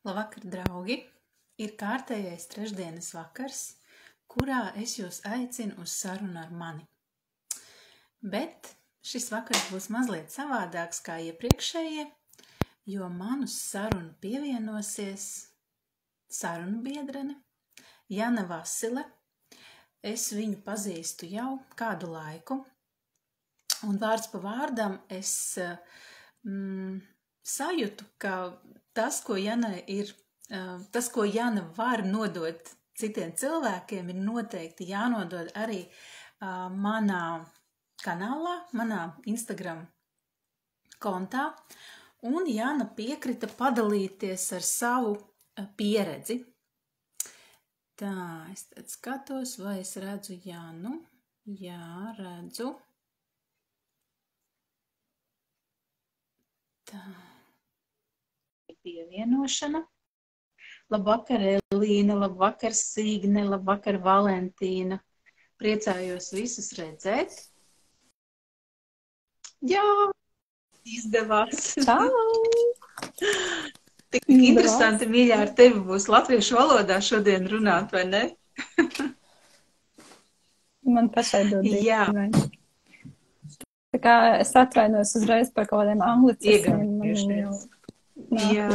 Labvakar, draugi! Ir kārtējais trešdienas vakars, kurā es jūs aicinu uz sarunu ar mani. Bet šis vakars būs mazliet savādāks kā iepriekšējie, jo man uz sarunu pievienosies sarunu biedrene Jana Vasile. Es viņu pazīstu jau kādu laiku, un vārds pa vārdam es sajūtu, ka tas, ko Jana var nodot citiem cilvēkiem, ir noteikti jānodod arī manā kanālā, manā Instagram kontā, un Jana piekrita padalīties ar savu pieredzi. Tā, es tad skatos, vai es redzu Janu. Jā, redzu. Tā. Pievienošana. Labvakar, Elīna, labvakar, Signe, labvakar, Valentīna. Priecājos visus redzēt. Jā, izdevās. Čau! Tik interesanti, mīļā, ar tevi būs latviešu valodā šodien runāt, vai ne? Man pašai dod Jā. Tā kā es atvainos uzreiz par kaut kādiem Iegaidījušies. Jā.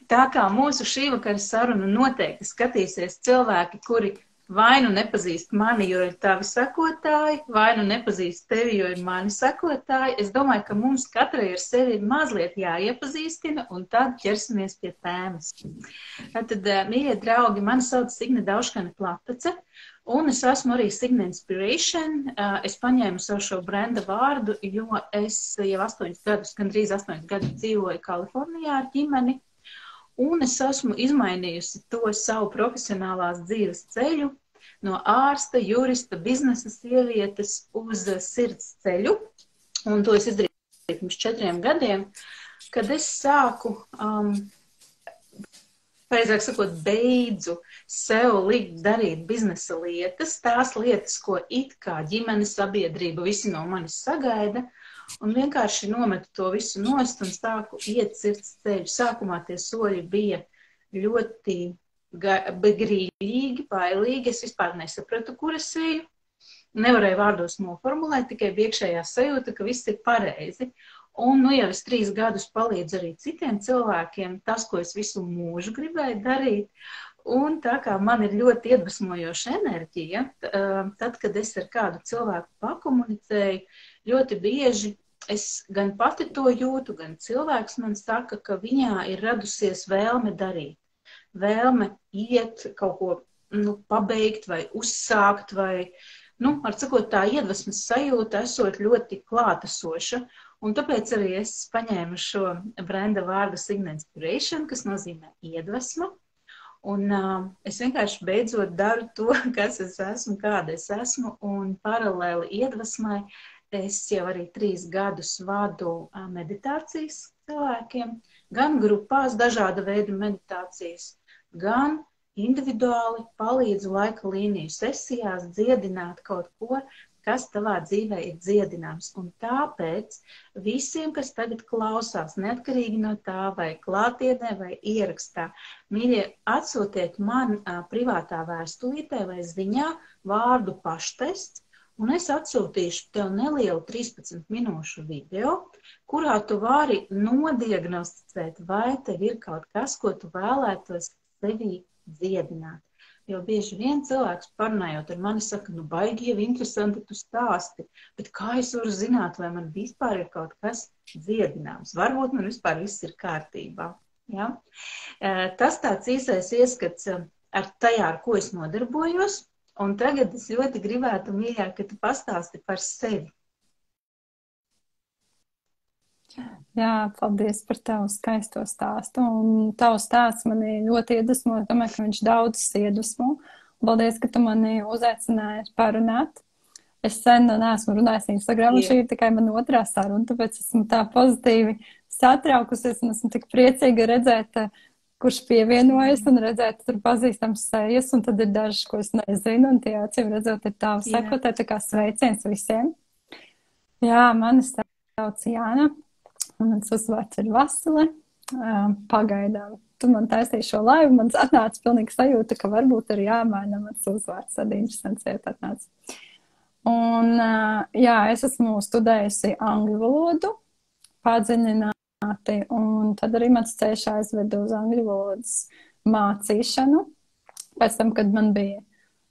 Tā kā mūsu šī vakara saruna noteikti skatīsies cilvēki, kuri vai nu nepazīst mani, jo ir tavi sekotāji, vai nu nepazīst tevi, jo ir mani sekotāji. Es domāju, ka mums katrai ar sevi mazliet jāiepazīstina, un tad ķersimies pie tēmas. Tātad, mīļie draugi, mani sauc Signe Dauškane Platace, un es esmu arī Signe Inspiration. Es paņēmu savu šo brenda vārdu, jo es jau gandrīz 8 gadus dzīvoju Kalifornijā ar ģimeni, un es esmu izmainījusi to savu profesionālās dzīves ceļu no ārsta, jurista, biznesa sievietes uz sirds ceļu. Un to es izdarīju pirms 4 gadiem, kad es sāku, pareizāk sakot, beidzu sev likt darīt biznesa lietas, tās lietas, ko it kā ģimene, sabiedrība, visi no manis sagaida. Un vienkārši nometu to visu nost un sāku iet sirds ceļu. Sākumā tie soļi bija ļoti grīvīgi, bailīgi. Es vispār nesapratu, kur es eju. Nevarēju vārdos noformulēt, tikai bija iekšējā sajūta, ka viss ir pareizi. Un jau es 3 gadus palīdzu arī citiem cilvēkiem, tas, ko es visu mūžu gribēju darīt. Un tā kā man ir ļoti iedvesmojoša enerģija, tad, kad es ar kādu cilvēku pakomunicēju, ļoti bieži es gan pati to jūtu, gan cilvēks man saka, ka viņā ir radusies vēlme darīt. Vēlme iet kaut ko pabeigt vai uzsākt vai, ar sakot, tā iedvesmas sajūta esot ļoti klātesoša. Un tāpēc arī es paņēmu šo brenda vārdu Signe Inspiration, kas nozīmē iedvesma. Un es vienkārši beidzot daru to, kas es esmu, kāda es esmu, un paralēli iedvesmai es jau arī 3 gadus vadu meditācijas cilvēkiem, gan grupās dažāda veida meditācijas, gan individuāli palīdzu laika līniju sesijās dziedināt kaut ko, kas tavā dzīvē ir dziedināms. Un tāpēc visiem, kas tagad klausās, neatkarīgi no tā, vai klātienē, vai ierakstā, mīļie, atsūtiet man privātā vēstulītē vai ziņā vārdu paštests, un es atsūtīšu tev nelielu 13 minūšu video, kurā tu vari nodiagnosticēt, vai tev ir kaut kas, ko tu vēlētos sevī dziedināt. Jo bieži vien cilvēks parunājot ar mani saka, baigi jau interesanti tu stāsti, bet kā es varu zināt, vai man vispār ir kaut kas dziedināms? Varbūt man vispār viss ir kārtībā. Ja? Tas tāds īsais ieskats ar tajā, ar ko es nodarbojos, un tagad es ļoti gribētu, mīļā, ka tu pastāsti par sevi. Jā, paldies par tavu skaisto stāstu. Un tavs stāsts mani ļoti iedvesmo. Es domāju, ka viņš daudzus iedvesmo. Paldies, ka tu mani uzaicināji parunāt. Es sen neesmu runājis Instagram, un šī ir tikai mana 2. saruna, tāpēc esmu tā pozitīvi satraukusies un esmu tik priecīga redzēt, kurš pievienojas un redzēt tur pazīstams sejas, un tad ir dažas, ko es nezinu, un tie acīm redzot ir tavu sekotāji, tā kā sveiciens visiem. Jā, mani sauc Jāna. Un mans uzvārds ir Vasile. pagaidām. Tu man taisīji šo laivu, man atnāca pilnīgi sajūta, ka varbūt ir jāmaina mans uzvārds. Tad interesants iet atnāca. Un, jā, es esmu studējusi angļu valodu, padziļināti, un tad arī mans ceļš aizveda uz angļu valodas mācīšanu. Pēc tam, kad man bija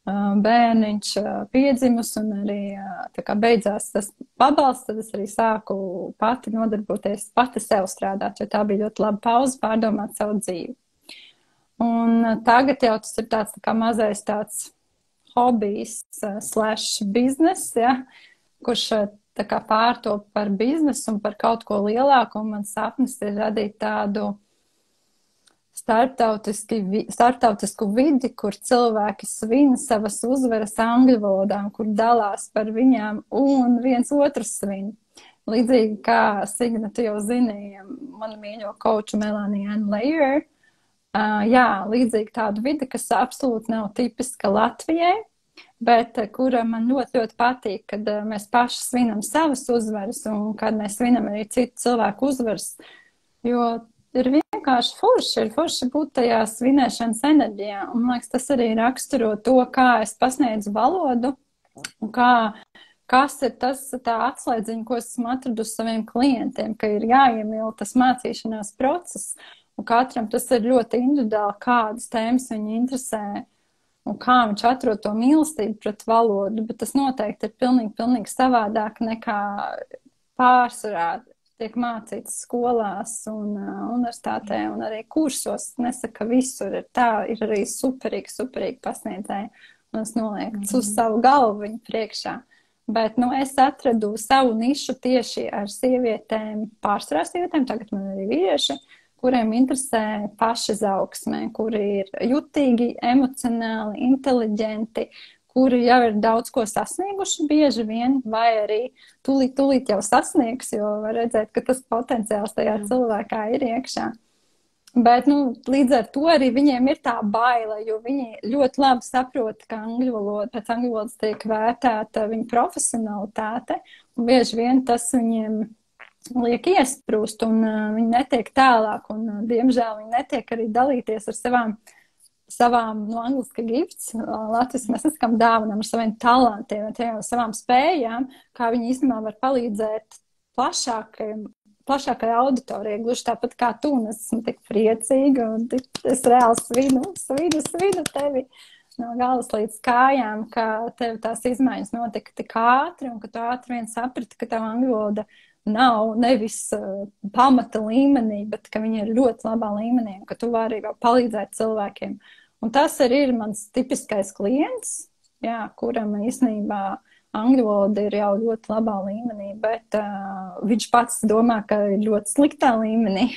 bērniņš piedzimus un arī tā kā beidzās tas pabalsts, tad es arī sāku pati nodarboties, pati sev strādāt, jo tā bija ļoti laba pauze pārdomāt savu dzīvi. Un tagad jau tas ir tāds tā kā mazais tāds hobijs / biznes, ja, kurš tā kā pārtop par biznesu un par kaut ko lielāku, un mans sapnis ir radīt tādu starptautisku vidi, kur cilvēki svin savas uzvaras angļu valodām, kur dalās par viņām un viens otrs svin. Līdzīgi kā Signe, tu jau zini, manu mīļo koču Melanie Ann Layer. Jā, līdzīgi tādu vidi, kas absolūti nav tipiska Latvijai, bet kura man ļoti, ļoti patīk, kad mēs paši svinam savas uzvaras un kad mēs svinam arī citu cilvēku uzvaras, jo ir vienkārši ir forši būt tajā svinēšanas enerģijā. Un, man liekas, tas arī raksturo to, kā es pasniedzu valodu un kas ir tā atslēdziņa, ko esmu atradusi saviem klientiem, ka ir jāiemīl tas mācīšanās process. Un katram tas ir ļoti individuāli, kādas tēmas viņu interesē un kā viņš atrod to mīlestību pret valodu, bet tas noteikti ir pilnīgi savādāk nekā pārsvarā tiek mācīts skolās un universitātē un arī kursos. Nesaka, visur ir tā, ir arī superīgi pasniedzēji. Un es nolieku uz savu galvu viņu priekšā. Bet, es atradu savu nišu tieši ar sievietēm, pārsvarā sievietēm, tagad man arī vīrieši, kuriem interesē pašizaugsmē, kuri ir jutīgi, emocionāli, inteliģenti, kuri jau ir daudz ko sasnieguši bieži vien, vai arī tūlīt jau sasniegs, jo var redzēt, ka tas potenciāls tajā cilvēkā ir iekšā. Bet, līdz ar to arī viņiem ir tā baila, jo viņi ļoti labi saprot, ka pēc angļu valodas tiek vērtēta viņa profesionalitāte, un bieži vien tas viņiem liek iesprūst, un viņi netiek tālāk, un diemžēl viņi netiek arī dalīties ar savām, no angliski gifts, latviski mēs nesakām dāvanām ar saviem talantiem, ar savām spējām, kā viņi īstenībā var palīdzēt plašākai auditorijai, gluži tāpat kā tu, un es esmu tik priecīga, un es reāli svinu tevi no galvas līdz kājām, ka tev tās izmaiņas notika tik ātri, un ka tu ātri vien saprati, ka tava angļu valoda nav nevis pamata līmenī, bet ka viņi ir ļoti labā līmenī, un ka tu vari vēl palīdzēt cilvēkiem. Un tas arī ir mans tipiskais klients, jā, kuram īstenībā angļu valoda ir jau ļoti labā līmenī, bet viņš pats domā, ka ir ļoti sliktā līmenī.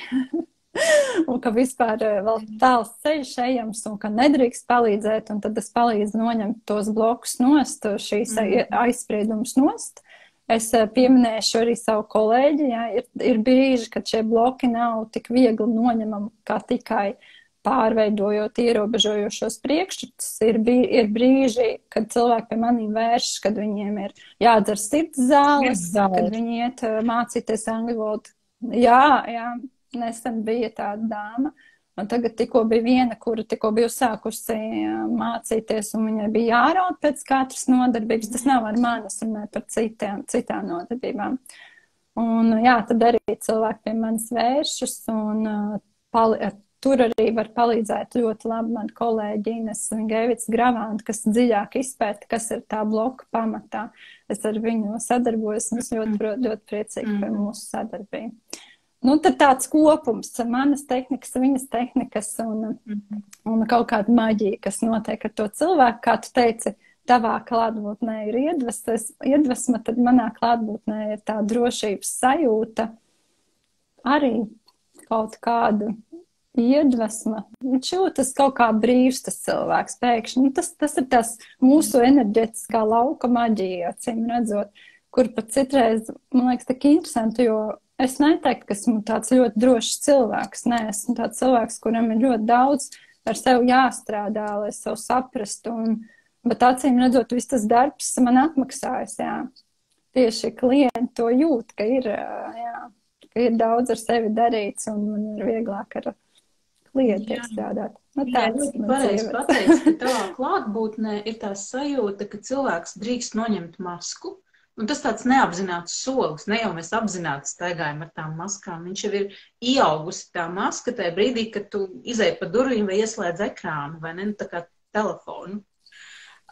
Un ka vispār vēl tāls ceļš ejams un ka nedrīkst palīdzēt, un tad es palīdzu noņemt tos blokus nost, šīs aizspriedumus nost. Es pieminēšu arī savu kolēģi, jā, ir brīži, kad šie bloki nav tik viegli noņemami kā tikai pārveidojot ierobežojošos priekšstatus. Ir brīži, kad cilvēki pie maniem vēršas, kad viņiem ir jādzer sirds zāles, kad viņi iet mācīties angļu valodu. Jā, nesen bija tāda dāma, un tagad tikko bija viena, kura tikko bija uzsākusi mācīties, un viņai bija jāraud pēc katras nodarbības. Tas nav ar mani, es runāju par citām nodarbībām. Un jā, tad arī cilvēki pie manis vēršas, un tur arī var palīdzēt ļoti labi man kolēģi Ines Gevits Gravanta, kas dziļāk izpēta, kas ir tā bloka pamatā. Es ar viņu sadarbojos, un es ļoti priecīgi par mūsu sadarbību. Tad tāds kopums, manas tehnikas, viņas tehnikas un kaut kāda maģija, kas notiek ar to cilvēku, kā tu teici, tavā klātbūtnē ir iedvesma, tad manā klātbūtnē ir tā drošības sajūta, arī kaut kāda iedvesma. Viņš jūtas kaut kā brīvs tas cilvēks pēkšņi. Tas ir tas mūsu enerģetiskā lauka maģija, acīm redzot, kur pat citreiz, man liekas, tik interesanti, jo es neteiktu, ka esmu tāds ļoti drošs cilvēks. Nē, esmu tāds cilvēks, kuram ir ļoti daudz ar sevi jāstrādā, lai sev saprastu. Bet acīm redzot, viss tas darbs man atmaksājas, jā. Tieši klienti to jūt, ka ir, jā, ka ir daudz ar sevi darīts un man ir vieglāk ar klientiem strādāt. Nu, Jā, ļoti pareizi pateicis, ka tavā klātbūtnē ir tā sajūta, ka cilvēks drīkst noņemt masku, un tas tāds neapzināts solis, ne jau mēs apzināti staigājam ar tām maskām, viņš jau ir ieaugusi tā maska tajā brīdī, kad tu izej pa durvīm vai ieslēdz ekrānu, vai ne, nu, tā kā telefonu.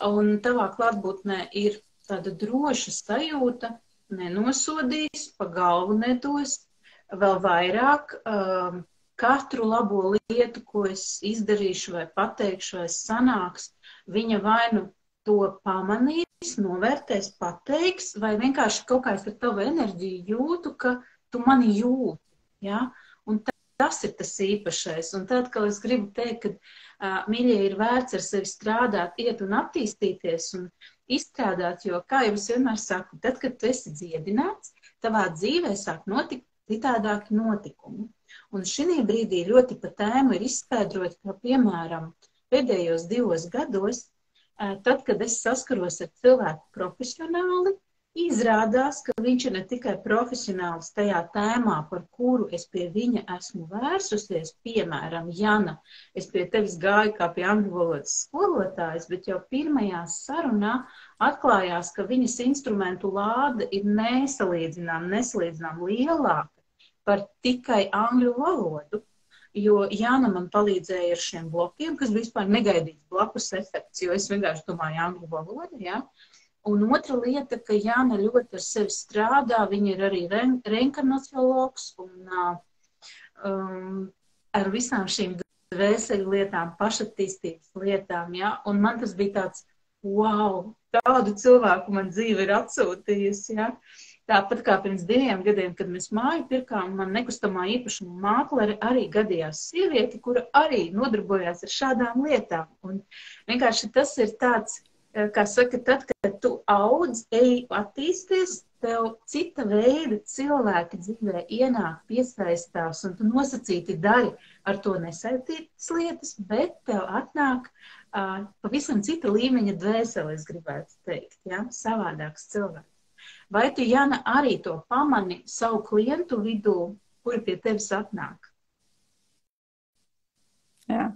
Un tavā klātbūtnē ir tāda droša sajūta, nenosodīs, pa galvu nedos, vēl vairāk, katru labo lietu, ko es izdarīšu vai pateikšu vai sanāks, viņa vai nu to pamanīs, novērtēs, pateiks, vai vienkārši kaut kā es ar tavu enerģiju jūtu, ka tu mani jūti, ja? Un tas ir tas īpašais. Un tad, kad es gribu teikt, ka mīļie ir vērts ar sevi strādāt, iet un attīstīties un izstrādāt, jo, kā jau es vienmēr saku, tad, kad tu esi dziedināts, tavā dzīvē sāk notikt citādāki notikumi. Un šī brīdī ļoti pa tēmu ir izskaidrot, ka, piemēram, pēdējos 2 gados, tad, kad es saskaros ar cilvēku profesionāli, izrādās, ka viņš ir ne tikai profesionāls tajā tēmā, par kuru es pie viņa esmu vērsusies, piemēram, Jana, es pie tevis gāju kā pie angļu valodas skolotājas, bet jau pirmajā sarunā atklājās, ka viņas instrumentu lāde ir nesalīdzinām lielāka par tikai angļu valodu, jo Jāna man palīdzēja ar šiem blokiem, kas vispār negaidīts blakus efekts, jo es vienkārši domāju angļu valodu, ja? Un otra lieta, ka Jāna ļoti ar sevi strādā, viņa ir arī reinkarnaciologs un ar visām šīm dvēseļu lietām, pašattīstības lietām, ja? Un man tas bija tāds, wow, tādu cilvēku man dzīve ir atsūtījusi, ja? Tāpat kā pirms 2 gadiem, kad mēs māju pirkām, man nekustamā īpašuma mākleri arī gadījās sievieti, kura arī nodarbojās ar šādām lietām. Un vienkārši tas ir tāds, kā saka, tad, kad tu audz, ej attīsties, tev cita veida cilvēki dzīvē ienāk, piesaistās, un tu nosacīti dari ar to nesaistītas lietas, bet tev atnāk pavisam cita līmeņa dvēsele, es gribētu teikt, ja? Savādāks cilvēks. Vai tu, Jana, arī to pamani savu klientu vidū, kuri pie tevis atnāk? Jā.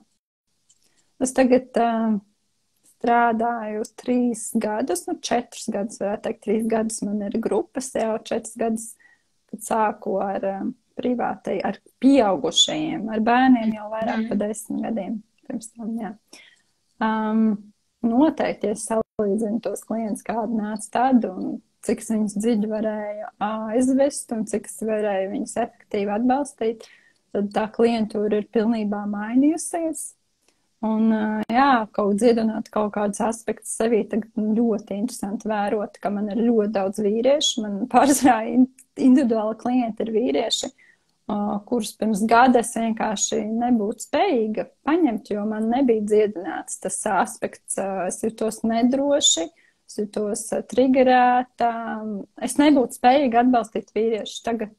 Es tagad strādāju 3 gadus, 4 gadus, varētu teikt, 3 gadus man ir grupas, jau 4 gadus, kad sāku ar privātai, ar pieaugušajiem, ar bērniem jau vairāk pa 10 gadiem pirms tam, jā. Noteikti, es salīdzinu tos klientus, kādi nāca tad, un cik es viņus dziļi varēju aizvest un cik es varēju viņus efektīvi atbalstīt, tad tā klientūra ir pilnībā mainījusies. Un, jā, kaut dziedināt kaut kādus aspektus sevī, tagad ļoti interesanti vērot, ka man ir ļoti daudz vīriešu, man pārsvarā individuāli klienti ir vīrieši, kurus pirms gada es vienkārši nebūtu spējīga paņemt, jo man nebija dziedināts tas aspekts, es jutos nedroši, es jutos triggerēta. Es nebūtu spējīga atbalstīt vīriešu. Tagad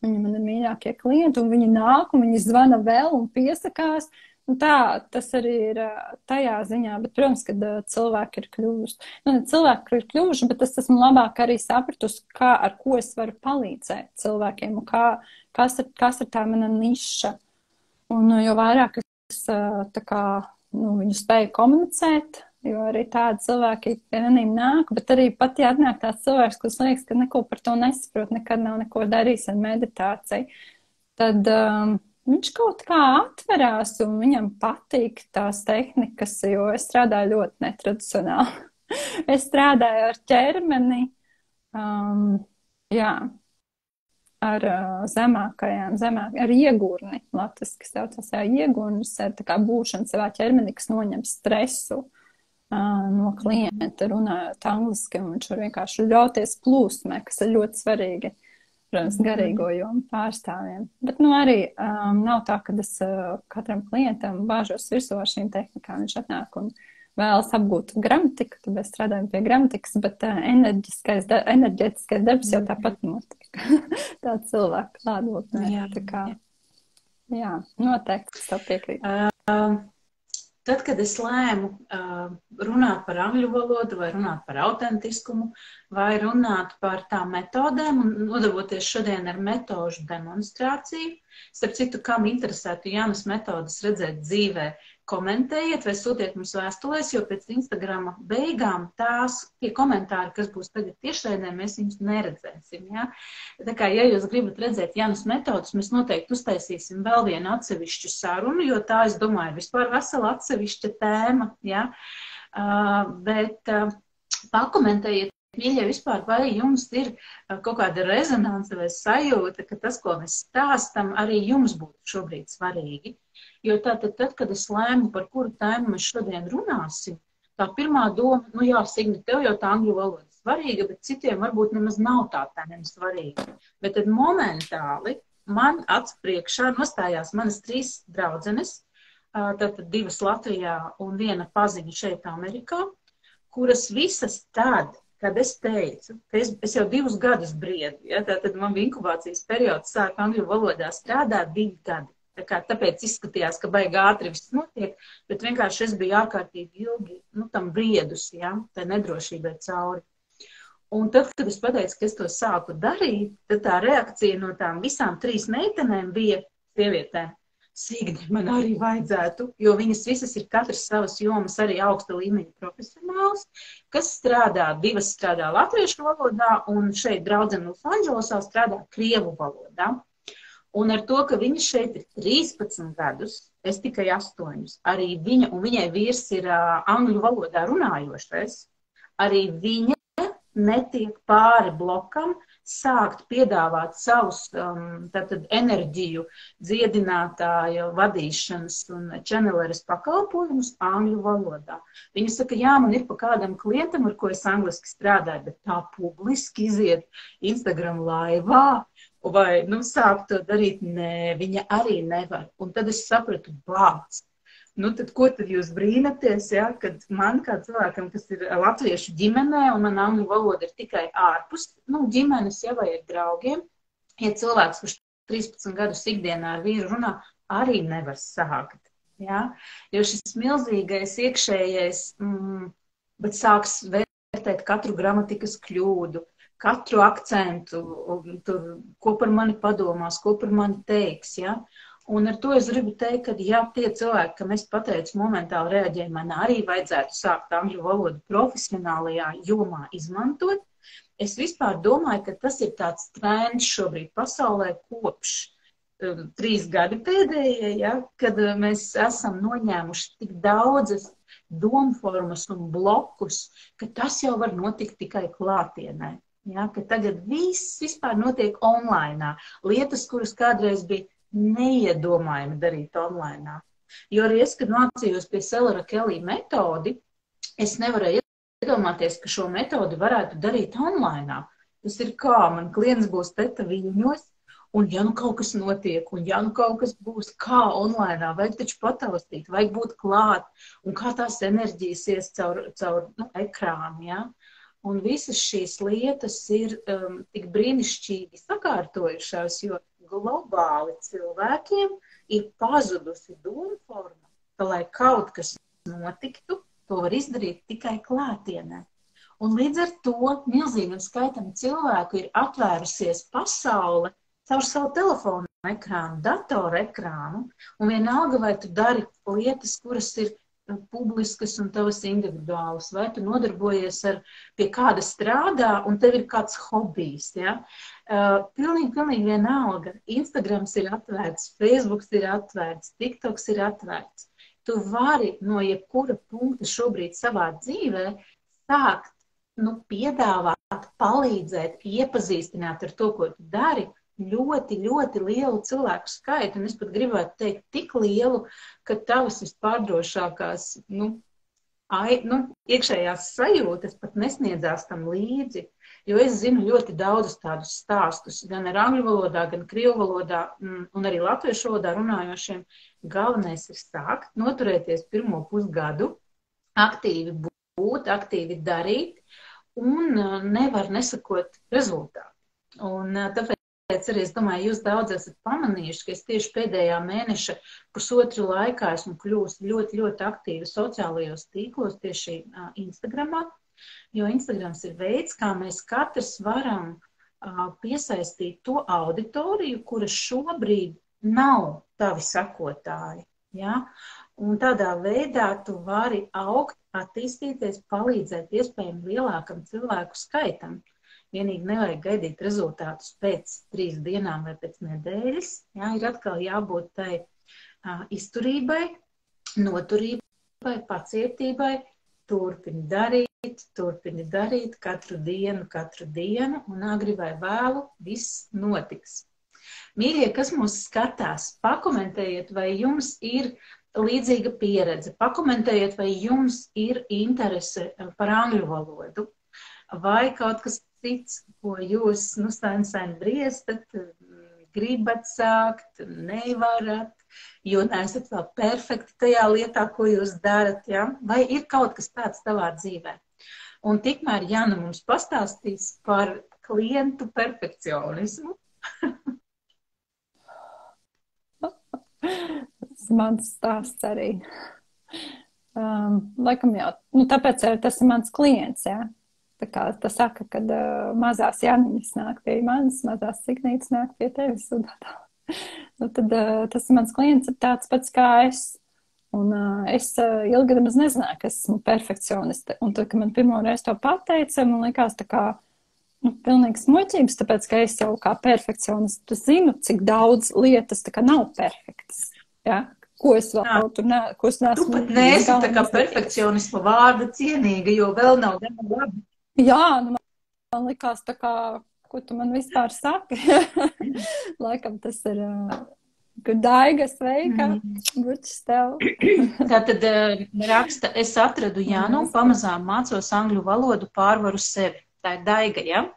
viņi man ir mīļākie klienti, un viņi nāk, un viņi zvana vēl un piesakās. Un tā, tas arī ir tajā ziņā, bet, protams, kad cilvēki ir kļuvuši. Nu, cilvēki ir kļuvuši, bet es esmu labāk arī sapratusi, ar ko es varu palīdzēt cilvēkiem, un kas ir tā mana niša. Un jo vairāk es tā kā, viņu spēju komunicēt, jo arī tādi cilvēki pie manīm nāk, bet arī pat, ja atnāk tāds cilvēks, kas liekas, ka neko par to nesaprot, nekad nav neko darījis ar meditāciju, tad viņš kaut kā atverās un viņam patīk tās tehnikas, jo es strādāju ļoti netradicionāli. Es strādāju ar ķermeni, jā, ar zemākajām, ar iegurni, latviski saucās, iegurnis, ar tā kā būšana savā ķermenī, kas noņem stresu no klienta, runājot angliski, un viņš var vienkārši ļauties plūsmē, kas ir ļoti svarīgi, protams, garīgo jomu pārstāvjiem. Bet, arī nav tā, ka es katram klientam bāžos virsū ar šīm tehnikām. Viņš atnāk un vēlas apgūt gramatiku, tad mēs strādājam pie gramatikas, bet enerģētiskais darbs jau tāpat notiek. Tā cilvēka klātbūtnē. Tā kā, jā, noteikti es tev piekrītu. Tad, kad es lēmu runāt par angļu valodu, vai runāt par autentiskumu, vai runāt par tām metodēm un nodarboties šodien ar metožu demonstrāciju, starp citu, kam interesētu jaunas metodas redzēt dzīvē, komentējiet vai sūtiet mums vēstulēs, jo pēc Instagrama beigām tie komentāri, kas būs tagad tiešraidē, mēs viņus neredzēsim. Ja? Tā kā, ja jūs gribat redzēt jaunas metodas, mēs noteikti uztaisīsim vēl vienu atsevišķu sarunu, jo tā, es domāju, ir vispār vesela atsevišķa tēma. Ja? Bet pakomentējiet, mīļie, vispār, vai jums ir kaut kāda rezonance vai sajūta, ka tas, ko mēs stāstam, arī jums būtu šobrīd svarīgi. Jo tātad, kad es lēmu, par kuru tēmu mēs šodien runāsim, tā pirmā doma, nu jā, Signi, tev jau tā angļu valoda svarīga, bet citiem varbūt nemaz nav tā tēma svarīga. Bet tad momentāli man acu priekšā nostājās manas 3 draudzenes, tātad 2 Latvijā un 1 paziņa šeit Amerikā, kuras visas tad, kad es teicu, ka es jau 2 gadus briedu, ja, tātad man bija inkubācijas periods, sāk angļu valodā strādāt 2 gadi. Tāpēc izskatījās, ka baigi ātri viss notiek, bet vienkārši es biju ārkārtīgi ilgi, tam briedus, ja, tai nedrošībai cauri. Un tad, kad es pateicu, ka es to sāku darīt, tad tā reakcija no tām visām 3 meitenēm bija sievietēm. Signi, man arī vajadzētu, jo viņas visas ir katras savas jomas arī augsta līmeņa profesionāls, kas strādā, 2 strādā latviešu valodā, un šeit draudzene Losandželosā strādā krievu valodā. Un ar to, ka viņa šeit ir 13 gadus, es tikai 8, arī viņa, un viņai vīrs ir angļu valodā runājošais, arī viņa netiek pāri blokam sākt piedāvāt savus tātad enerģiju, dziedinātāju, vadīšanas un čeneleres pakalpojumus angļu valodā. Viņa saka, jā, man ir pa kādam klientam, ar ko es angliski strādāju, bet tā publiski iziet Instagram laivā, vai, sāk to darīt, nē, viņa arī nevar. Un tad es sapratu, bāc. Tad ko tad jūs brīnaties, ja, kad man kā cilvēkam, kas ir latviešu ģimenē, un man angļu valoda ir tikai ārpus, ģimenes, ja, vai ir draugiem, ja cilvēks, kurš 13 gadus ikdienā ar vīru runā, arī nevar sākt, ja, jo šis milzīgais iekšējais, bet sāks vērtēt katru gramatikas kļūdu, katru akcentu, ko par mani padomās, ko par mani teiks, ja. Un ar to es gribu teikt, ka ja tie cilvēki, kam es pateicu momentāli reaģēju, man arī vajadzētu sākt angļu valodu profesionālajā jomā izmantot, es vispār domāju, ka tas ir tāds trends šobrīd pasaulē kopš 3 gadi pēdējie, ja, kad mēs esam noņēmuši tik daudzas domformas un blokus, ka tas jau var notikt tikai klātienē. Ja, ka tagad viss vispār notiek online. Lietas, kuras kādreiz bija neiedomājami darīt online. Jo arī es, kad mācījos pie Sellera Kelly metodi, es nevarēju iedomāties, ka šo metodi varētu darīt online. Tas ir kā, man klients būs teta Viļņos, un ja kaut kas notiek, un ja kaut kas būs kā online, vajag taču pataustīt, vajag būt klāt, un kā tās enerģijas ies caur ekrānu, ja. Un visas šīs lietas ir tik brīnišķīgi sakārtojušās, jo globāli cilvēkiem ir pazudusi domforma, ka, lai kaut kas notiktu, to var izdarīt tikai klātienē. Un līdz ar to milzīgam skaitam cilvēku ir atvērusies pasaule caur savu telefonu ekrānu, datora ekrānu, un vienalga, vai tu dari lietas, kuras ir publiskas un tavas individuālas, vai tu nodarbojies pie kāda strādā, un tev ir kāds hobijs, ja? Pilnīgi vienalga. Instagrams ir atvērts, Facebooks ir atvērts, TikToks ir atvērts. Tu vari no jebkura punkta šobrīd savā dzīvē sākt, piedāvāt, palīdzēt, iepazīstināt ar to, ko tu dari, ļoti, ļoti lielu cilvēku skaitu, un es pat gribētu teikt tik lielu, ka tavas vispārdrošākās, iekšējās sajūtas pat nesniedzās tam līdzi, jo es zinu ļoti daudzus tādus stāstus, gan ar angļu valodā, gan krievu valodā, un arī latviešu valodā runājošiem. Galvenais ir sākt, noturēties pirmo pusgadu, aktīvi būt, aktīvi darīt, un nevar nesakot rezultātu. Un tāpēc arī es domāju, jūs daudz esat pamanījuši, ka es tieši pēdējā mēneša pusotru laikā esmu kļūst ļoti, ļoti aktīva sociālajos tīklos, tieši Instagramā, jo Instagrams ir veids, kā mēs katrs varam piesaistīt to auditoriju, kura šobrīd nav tavi sekotāji. Ja? Un tādā veidā tu vari augt, attīstīties, palīdzēt iespējami lielākam cilvēku skaitam. Vienīgi nevajag gaidīt rezultātus pēc 3 dienām vai pēc nedēļas. Jā, ir atkal jābūt tai izturībai, noturībai, pacietībai. Turpini darīt katru dienu, un agri vai vēlu viss notiks. Mīļie, kas mūs skatās, pakomentējiet, vai jums ir līdzīga pieredze. Pakomentējiet, vai jums ir interese par angļu valodu. Vai kaut kas cits, ko jūs, sen briestat, gribat sākt, nevarat, jo neesat vēl perfekti tajā lietā, ko jūs darat, ja? Vai ir kaut kas tāds tavā dzīvē? Un tikmēr Jana mums pastāstīs par klientu perfekcionismu. Tas mans stāsts arī. Laikam jau, tāpēc tas ir mans klients, jā. Tā kā tas saka, kad mazās Janiņas nāk pie manis, mazās Signītas nāk pie tevis. Tad tas mans klients ir tāds pats kā es. Un es ilgi nemaz nezināju, ka esmu perfekcioniste. Un tad, kad man pirmo reizi to pateica, man likās tā kā pilnīgs muļķības, tāpēc, ka es jau kā perfekcioniste zinu, cik daudz lietas tā kā nav perfektas. Ja? Ko es vēl tur ko es neesmu. Tu pat neesi tā kā perfekcionisma vārda cienīga, jo vēl nav gana labi. Jā, man likās tā kā, ko tu man vispār saki. Laikam tas ir, ka Daiga sveika, bučs tev. Tātad raksta, es atradu Janu un pamazām mācos angļu valodu, pārvaru sevi. Tā ir Daiga, ja?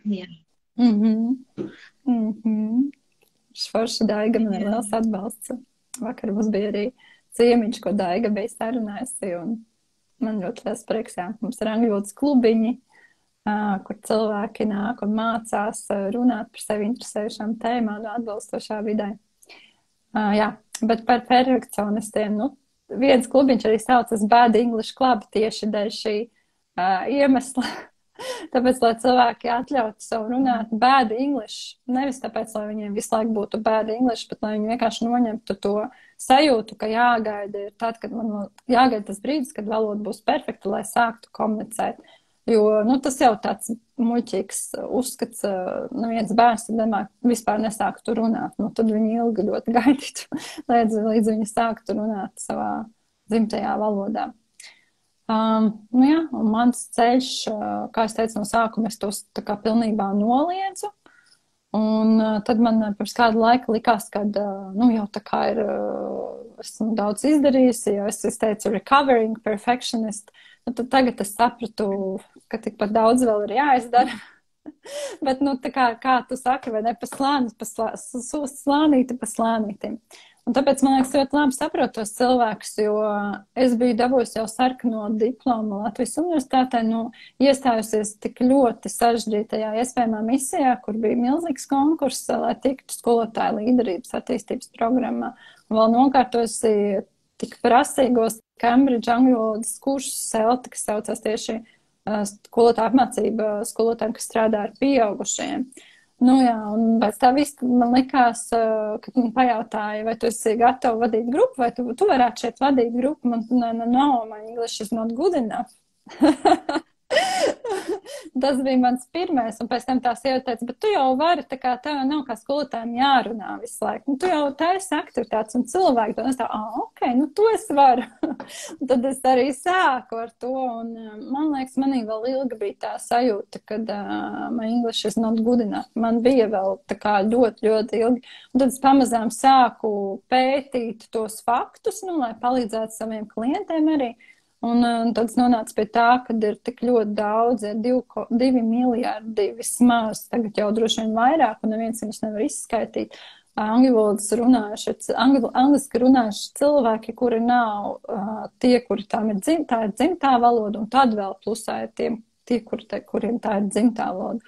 Jā. Šforša Daiga man ir liels atbalsts. Vakar mums bija arī ciemiņš, ko Daiga bija sarunājusi, un man ļoti liels prieks, jā. Mums ir angļu valodas klubiņi, kur cilvēki nāk un mācās runāt par sevi interesējušām tēmām no atbalstošā vidē. Jā, bet par perfekcionistiem, viens klubiņš arī saucas Bad English Club tieši dēļ šī iemesla. Tāpēc, lai cilvēki atļautu savu runāt bad English, nevis tāpēc, lai viņiem visu laiku būtu bad English, bet lai viņi vienkārši noņemtu to sajūtu, ka jāgaida ir tad, kad man jāgaida tas brīdis, kad valoda būs perfekta, lai sāktu komunicēt. Jo, tas jau tāds muļķīgs uzskats, viens bērns tad vispār nesāktu runāt, tad viņi ilgi ļoti gaidītu, līdz viņi sāktu runāt savā dzimtajā valodā. Jā, un mans ceļš, kā es teicu no sākuma, es tos tā kā pilnībā noliedzu. Un tad man pirms kādu laiku likās, ka jau tā kā ir, esmu daudz izdarījusi, jo es teicu recovering perfectionist. Tad tagad es sapratu, ka tikpat daudz vēl ir jāizdara. Bet, tā kā tu saki, vai ne, slānīti pa slānītim. Un tāpēc, man liekas, ļoti labi saprotu tos cilvēkus, jo es biju dabūjusi jau sarkano diplomu Latvijas universitātē, iestājusies tik ļoti sarežģītajā iespējamā misijā, kur bija milzīgs konkurss, lai tiktu skolotāju līderības attīstības programmā. Un vēl nokārtosi tik prasīgos Cambridge angļu valodas kursus CELTA, kas saucās tieši skolotāju apmācība skolotājiem, kas strādā ar pieaugušajiem. Jā, un pēc tā viss man likās, kad man pajautāja, vai tu esi gatava vadīt grupu, vai tu varētu šeit vadīt grupu. No, my English is not good enough. Tas bija mans pirmais, un pēc tam tā sieva teica, bet tu jau vari, tā kā tev nav kā skolotājiem jārunā visu laiku. Tu jau taisi aktivitātes un cilvēki to, un es tā, ok, to es varu. Un tad es arī sāku ar to, un man liekas, manī vēl ilgi bija tā sajūta, kad my English is not good enough. Man bija vēl tā kā ļoti, ļoti ilgi. Un tad es pamazām sāku pētīt tos faktus, lai palīdzētu saviem klientiem arī. Un tad es nonācu pie tā, kad ir tik ļoti daudz, 2 miljardi vismaz, tagad jau droši vien vairāk, un neviens viņus nevar izskaitīt. Angliski runājuši cilvēki, kuri nav tie, kuri tā ir dzimtā valoda, un tad vēl plusā ir tie, kuriem tā ir dzimtā valoda.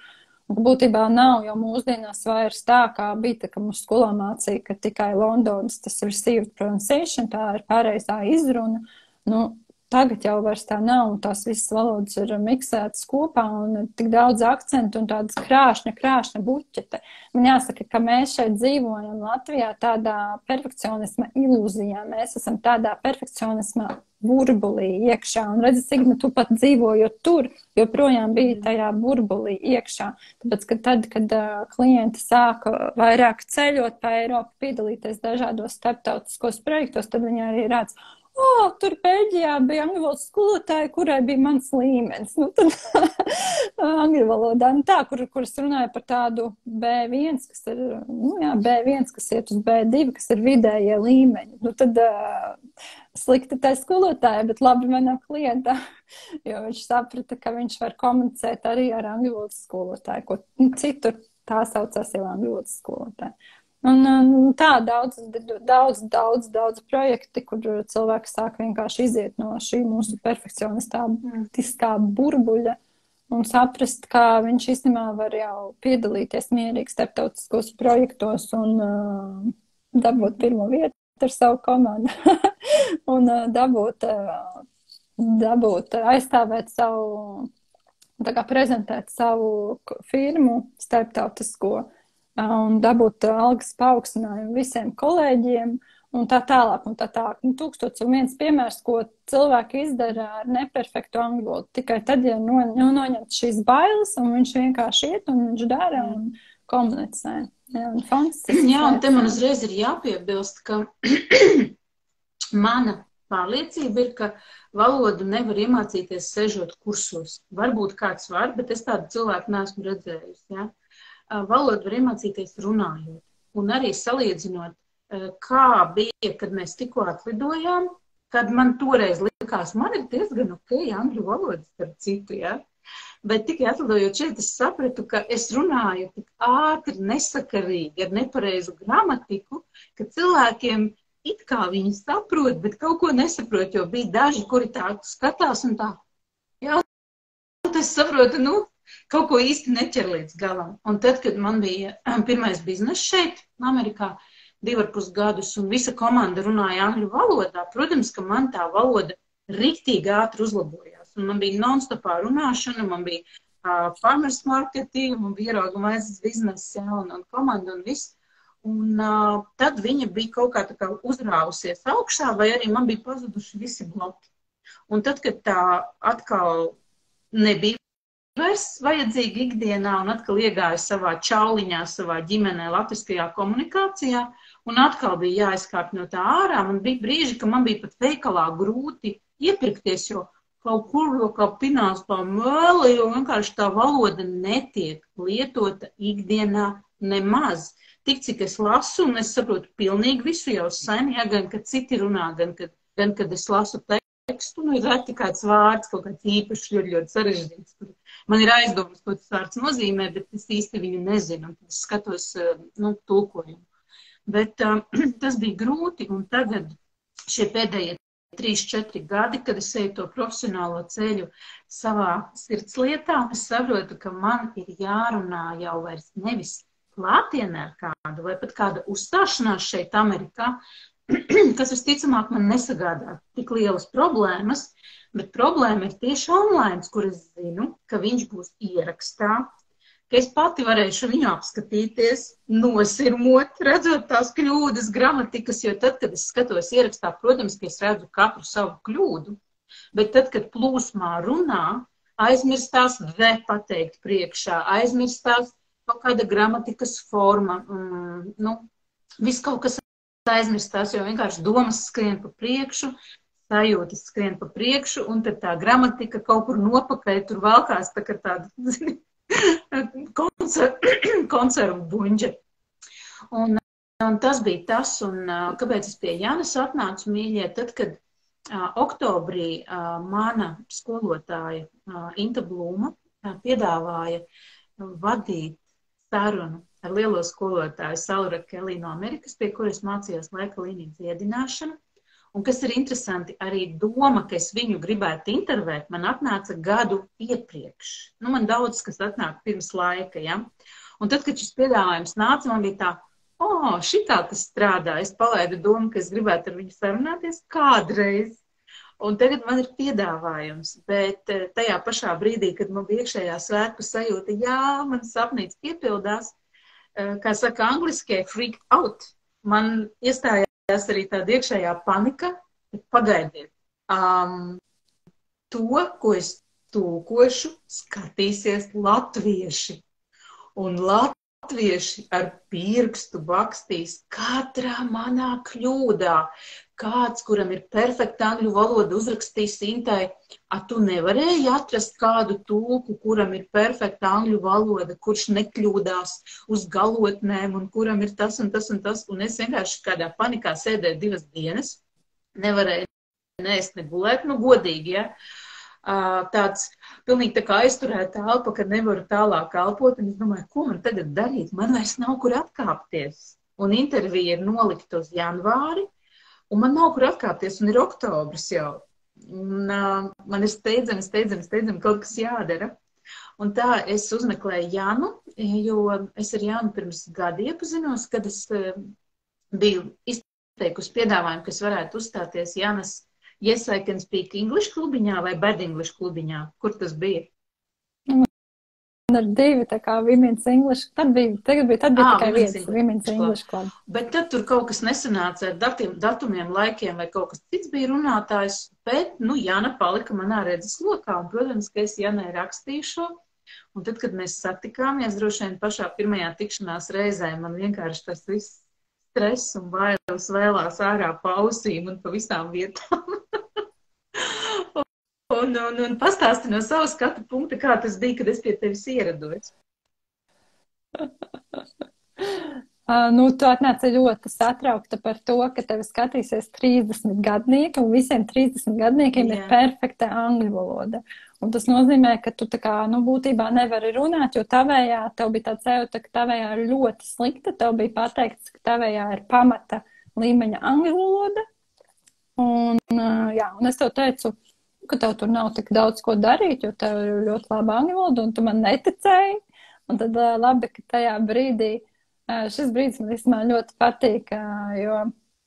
Būtībā nav jau mūsdienās vairs tā, kā bija, ka mūsu skolā mācīja, ka tikai Londonas tas ir received pronunciation, tā ir pareizā izruna. Nu, tagad jau vairs tā nav, un tās visas valodas ir miksētas kopā, un ir tik daudz akcentu un tādas krāšņa buķete. Man jāsaka, ka mēs šeit dzīvojam Latvijā tādā perfekcionisma ilūzijā. Mēs esam tādā perfekcionisma burbulī iekšā, un redzi, Signe, tu pat dzīvojot tur, joprojām bija tajā burbulī iekšā. Tāpēc, ka tad, kad klienti sāka vairāk ceļot pa Eiropu, piedalīties dažādos starptautiskos projektos, tad viņi arī redz, tur Beļģijā bija angļu valodas skolotāja, kurai bija mans līmenis. Nu, tad angļu valodā, tā, kuras runāja par tādu B1, kas ir, B1, kas iet uz B2, kas ir vidējie līmeņi. Nu, tad slikti tai skolotāja, bet labi manā klientā, jo viņš saprata, ka viņš var komunicēt arī ar angļu valodas skolotāju, ko citur tā saucās jau angļu valodas skolotāja. Un tā daudz projekti, kur cilvēki sāk vienkārši iziet no šī mūsu perfekcionistiskā burbuļa un saprast, kā viņš īstenībā var jau piedalīties mierīgi starptautiskos projektos un dabūt pirmo vietu ar savu komandu un dabūt aizstāvēt savu, tā kā prezentēt savu firmu starptautisko un dabūt algas paaugstinājumu visiem kolēģiem un tā tālāk. 1001 piemērs, ko cilvēki izdara ar neperfektu angļu valodu. Tikai tad, ja noņemt šīs bailes, un viņš vienkārši iet un viņš dara un komunicē. Jā, un te man uzreiz ir jāpiebilst, ka mana pārliecība ir, ka valodu nevar iemācīties sežot kursos. Varbūt kāds var, bet es tādu cilvēku neesmu redzējusi, ja? Valodu var iemācīties runājot. Un arī salīdzinot, kā bija, kad mēs tikko atlidojām, kad man toreiz likās, man ir diezgan angļu valodas starp citu, ja? Bet tikai atlidojot šeit, es sapratu, ka es runāju tik ātri, nesakarīgi, ar nepareizu gramatiku, ka cilvēkiem it kā viņi saprot, bet kaut ko nesaprot, jo bija daži, kuri tā skatās un tā, jā, es saprotu, kaut ko īsti neķer līdz galam. Un tad, kad man bija pirmais bizness šeit, Amerikā, 2,5 gadus, un visa komanda runāja angļu valodā, protams, ka man tā valoda riktīgi ātri uzlabojās. Un man bija non-stopā runāšana, man bija farmers marketing, man bija ierauga maizes bizness, un komanda un viss. Un tad viņa bija kaut kā tā kā uzrāvusies augšā, vai arī man bija pazuduši visi bloki. Un tad, kad tā atkal nebija vairs vajadzīga ikdienā un atkal iegāja savā čauliņā, savā ģimenē, latviskajā komunikācijā, un atkal bija jāizkāp no tā ārā. Man bija brīži, ka man bija pat veikalā grūti iepirkties, jo kaut kur kā pinās tā mēle, jo vienkārši tā valoda netiek lietota ikdienā nemaz. Tik, cik es lasu, un es saprotu pilnīgi visu jau sen, ja, gan, kad citi runā, gan, kad es lasu tekstu, ir reti kāds vārds, kaut kāds īpašs, ļoti sarežģīts. Man ir aizdomas, ko tas vārds nozīmē, bet es īsti viņu nezinu, un tad es skatos, tulkojumu. Bet tas bija grūti, un tagad šie pēdējie 3-4 gadi, kad es eju to profesionālo ceļu savā sirdslietā, es saprotu, ka man ir jārunā jau vairs nevis klātienē ar kādu, vai pat kāda uzstāšanās šeit Amerikā, kas visticamāk man nesagādā tik lielas problēmas, bet problēma ir tieši online, kur es zinu, ka viņš būs ierakstā, ka es pati varēšu viņu apskatīties, nosirmot, redzot tās kļūdas, gramatikas, jo tad, kad es skatos ierakstā, protams, ka es redzu katru savu kļūdu, bet tad, kad plūsmā runā, aizmirstās V pateikt priekšā, aizmirstās kaut kāda gramatikas forma, viss kaut kas aizmirstās, jo vienkārši domas skrien pa priekšu, sajūtas skrien pa priekšu, un tad tā gramatika kaut kur nopakaļ tur valkās, tā kā tāda, zini, konservu buņģa. Un tas bija tas, un kāpēc es pie Janas atnācu, mīļie, tad, kad oktobrī mana skolotāja Inta Blūma piedāvāja vadīt sarunu ar lielo skolotāju Salu Rakelī no Amerikas, pie kuras mācījos laika līniju dziedināšanu. Un kas ir interesanti, arī doma, ka es viņu gribētu intervēt, man atnāca gadu iepriekš. Nu, man daudz, kas atnāk pirms laika, ja? Un tad, kad šis piedāvājums nāca, man bija tā, šitā tas strādā. Es palaidu domu, ka es gribētu ar viņu sarunāties kādreiz. Un tagad man ir piedāvājums, bet tajā pašā brīdī, kad man bija iekšējā svētku sajūta, jā, man sapnīts piepildās, kā saka angliski, freaked out. Man iestājās arī tāda iekšējā panika, bet pagaidiet. To, ko es tūkošu, skatīsies latvieši. Un latvieši ar pirkstu bakstīs katrā manā kļūdā. Kāds, kuram ir perfekta angļu valoda, uzrakstīs Intai, tu nevarēji atrast kādu tulku, kuram ir perfekta angļu valoda, kurš nekļūdās uz galotnēm un kuram ir tas un tas un tas. Un es vienkārši kādā panikā sēdēju 2 dienas, nevarēju neēst, negulēt, nu godīgi, ja. Tāds pilnīgi tā kā aizturēta elpa, ka nevaru tālāk elpot, un es domāju, ko man tagad darīt? Man vairs nav kur atkāpties. Un intervija ir nolikta uz janvāri, un man nav kur atkāpties, un ir oktobris jau. Un, man ir steidzami kaut kas jādara. Un tā es uzmeklēju Janu, jo es ar Janu pirms gada iepazinos, kad es biju izteikusi piedāvājumu, ka es varētu uzstāties Janas Yes, I Can Speak English klubiņā vai Bad English klubiņā. Kur tas bija? Man ir 2, tā kā Women's English. Tad bija tikai viens Women's English club. Bet tad tur kaut kas nesanāca ar datumiem, laikiem vai kaut kas cits bija runātājs. Bet, nu, Jana palika manā redzes lokā. Un, protams, ka es Janai rakstīju šo. Un tad, kad mēs satikāmies, droši vien pašā pirmajā tikšanās reizē, man vienkārši tas viss stress un bailes vēlās ārā pa ausīm un pa visām vietām. Un pastāsti no savu skatu punktu, kā tas bija, kad es pie tevis ierados. Tu atnāci ļoti satraukta par to, ka tevi skatīsies 30 gadnieki, un visiem 30 gadniekiem ir perfekta angļu valoda. Un tas nozīmē, ka tu tā kā, būtībā nevari runāt, jo tavējā, tev bija tāds sajūta, ka tavējā ir ļoti slikta, tev bija pateikts, ka tavējā ir pamata līmeņa angļu valoda. Un es tev teicu, ka tev tur nav tik daudz ko darīt, jo tev ir ļoti laba angļu valoda, un tu man neticēji. Un tad labi, ka tajā brīdī, šis brīdis man īstenībā ļoti patīk, jo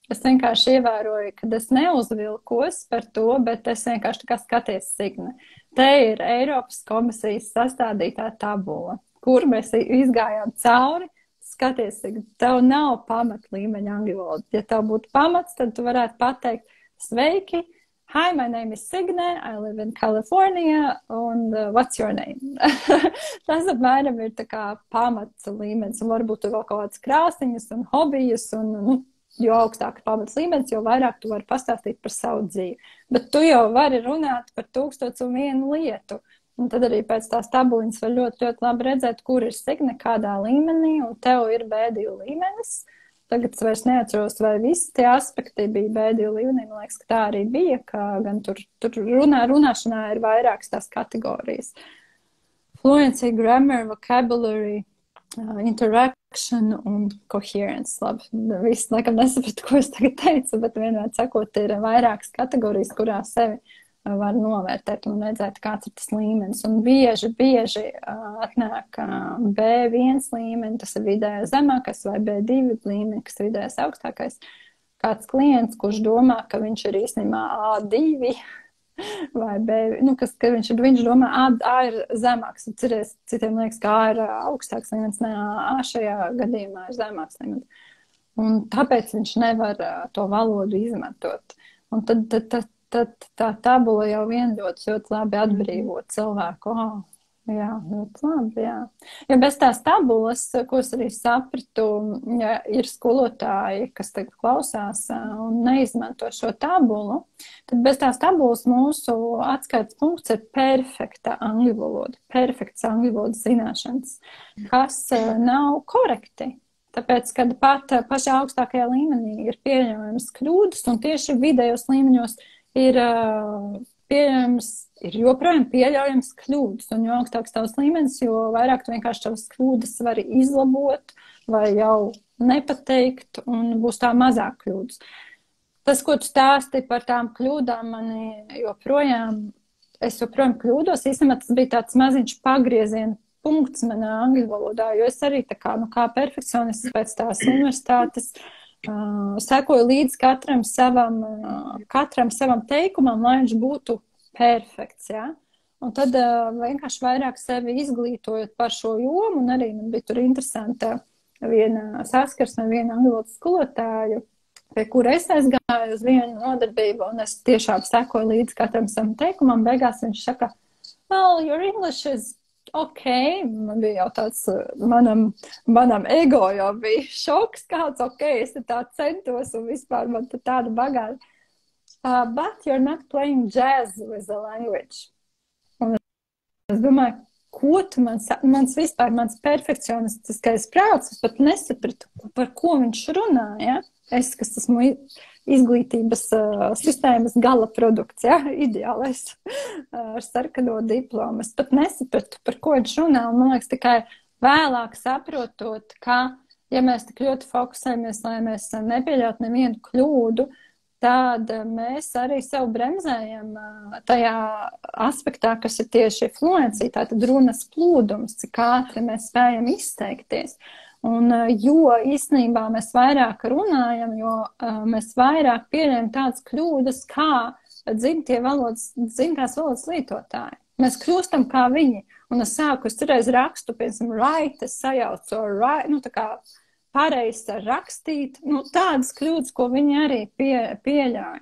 es vienkārši ievēroju, ka es neuzvilkos par to, bet es vienkārši tā kā skaties Signe. Te ir Eiropas komisijas sastādītā tabula, kur mēs izgājām cauri. Skaties, Signe, tev nav pamat līmeņa angļu valoda. Ja tev būtu pamats, tad tu varētu pateikt, sveiki, hi, my name is Signe, I live in California, and what's your name? Tas apmēram ir tā kā pamats līmenis, un varbūt tu vēl kaut kādas krāsiņas un hobijas, un jo augstāk ir pamats līmenis, jo vairāk tu vari pastāstīt par savu dzīvi. Bet tu jau vari runāt par 1001 lietu. Un tad arī pēc tās tabuliņas var ļoti, ļoti labi redzēt, kur ir Signe, kādā līmenī, un tev ir B2 līmenis. Tagad es vairs neatceros, vai visi tie aspekti bija B2 līmenī. Man liekas, ka tā arī bija, ka gan tur runāšanā ir vairākas tās kategorijas. Fluency, grammar, vocabulary, interaction un coherence. Labi, viss laikam nesapratu, ko es tagad teicu, bet vienmēr sakot, ir vairākas kategorijas, kurās sevi var novērtēt un redzēt, kāds ir tas līmenis. Un bieži atnāk B1 līmeni, tas ir vidējais zemākais, vai B2 līmeni, kas ir vidējais augstākais. Kāds klients, kurš domā, ka viņš ir īstenībā A2 vai B, ka viņš domā, A ir zemāks. Citiem liekas, ka A ir augstāks līmenis, ne, A šajā gadījumā ir zemāks līmenis. Un tāpēc viņš nevar to valodu izmantot. Un tad tā tabula jau vien ļoti labi atbrīvo cilvēku. Jā, ļoti labi, jā. Jo bez tās tabulas, ko es arī sapratu, ja ir skolotāji, kas tagad klausās un neizmanto šo tabulu, tad bez tās tabulas mūsu atskaites punkts ir perfekta angļu valoda, perfekts angļu valodas zināšanas, kas nav korekti. Tāpēc, kad pat pašā augstākajā līmenī ir pieļaujams kļūdas, un tieši vidējos līmeņos ir joprojām pieļaujams kļūdas, un jo augstāks tavs līmenis, jo vairāk tu vienkārši tavas kļūdas vari izlabot vai jau nepateikt, un būs tā mazāk kļūdas. tas, ko tu stāsti par tām kļūdām, es joprojām kļūdos. Īstenībā tas bija tāds maziņš pagrieziena punkts manā angļu valodā, jo es arī tā kā, kā perfekcionists pēc tās universitātes sekoju līdz katram savam teikumam, lai viņš būtu perfekts, ja? Un tad vienkārši vairāk sevi izglītojot par šo jomu, un arī man bija tur interesanta viena saskarsme, viena angļu valodas skolotāju, pie kura es aizgāju uz vienu nodarbību, un es tiešām sekoju līdz katram savam teikumam. Beigās viņš saka, well, your English is okay. Man bija jau tāds, manam ego jau bija šoks kāds, okay, es tā centos, un vispār man tāda bagāta. But you're not playing jazz with the language. Un es domāju, ko tu mans perfekcionistiskais prāts, es pat nesapratu, par ko viņš runā, ja? Es, kas esmu izglītības sistēmas gala produkts, ja? Ideālais ar sarkano diplomu. Es pat nesapratu, par ko viņš runā, un man liekas tikai vēlāk saprotot, ka, ja mēs tik ļoti fokusējamies, lai mēs nepieļaut nevienu kļūdu, tad mēs arī sev bremzējam tajā aspektā, kas ir tieši fluencija, tātad runas plūdums, cik ātri mēs spējam izteikties. Un jo īstenībā mēs vairāk runājam, jo mēs vairāk pieļaujam tādas kļūdas, kā dzimtās valodas lietotāji. Mēs kļūstam kā viņi. Un es reiz rakstu, piemēram, write, es sajaucu write, tā kā pareizi rakstīt, tādas kļūdas, ko viņi arī pieļauj.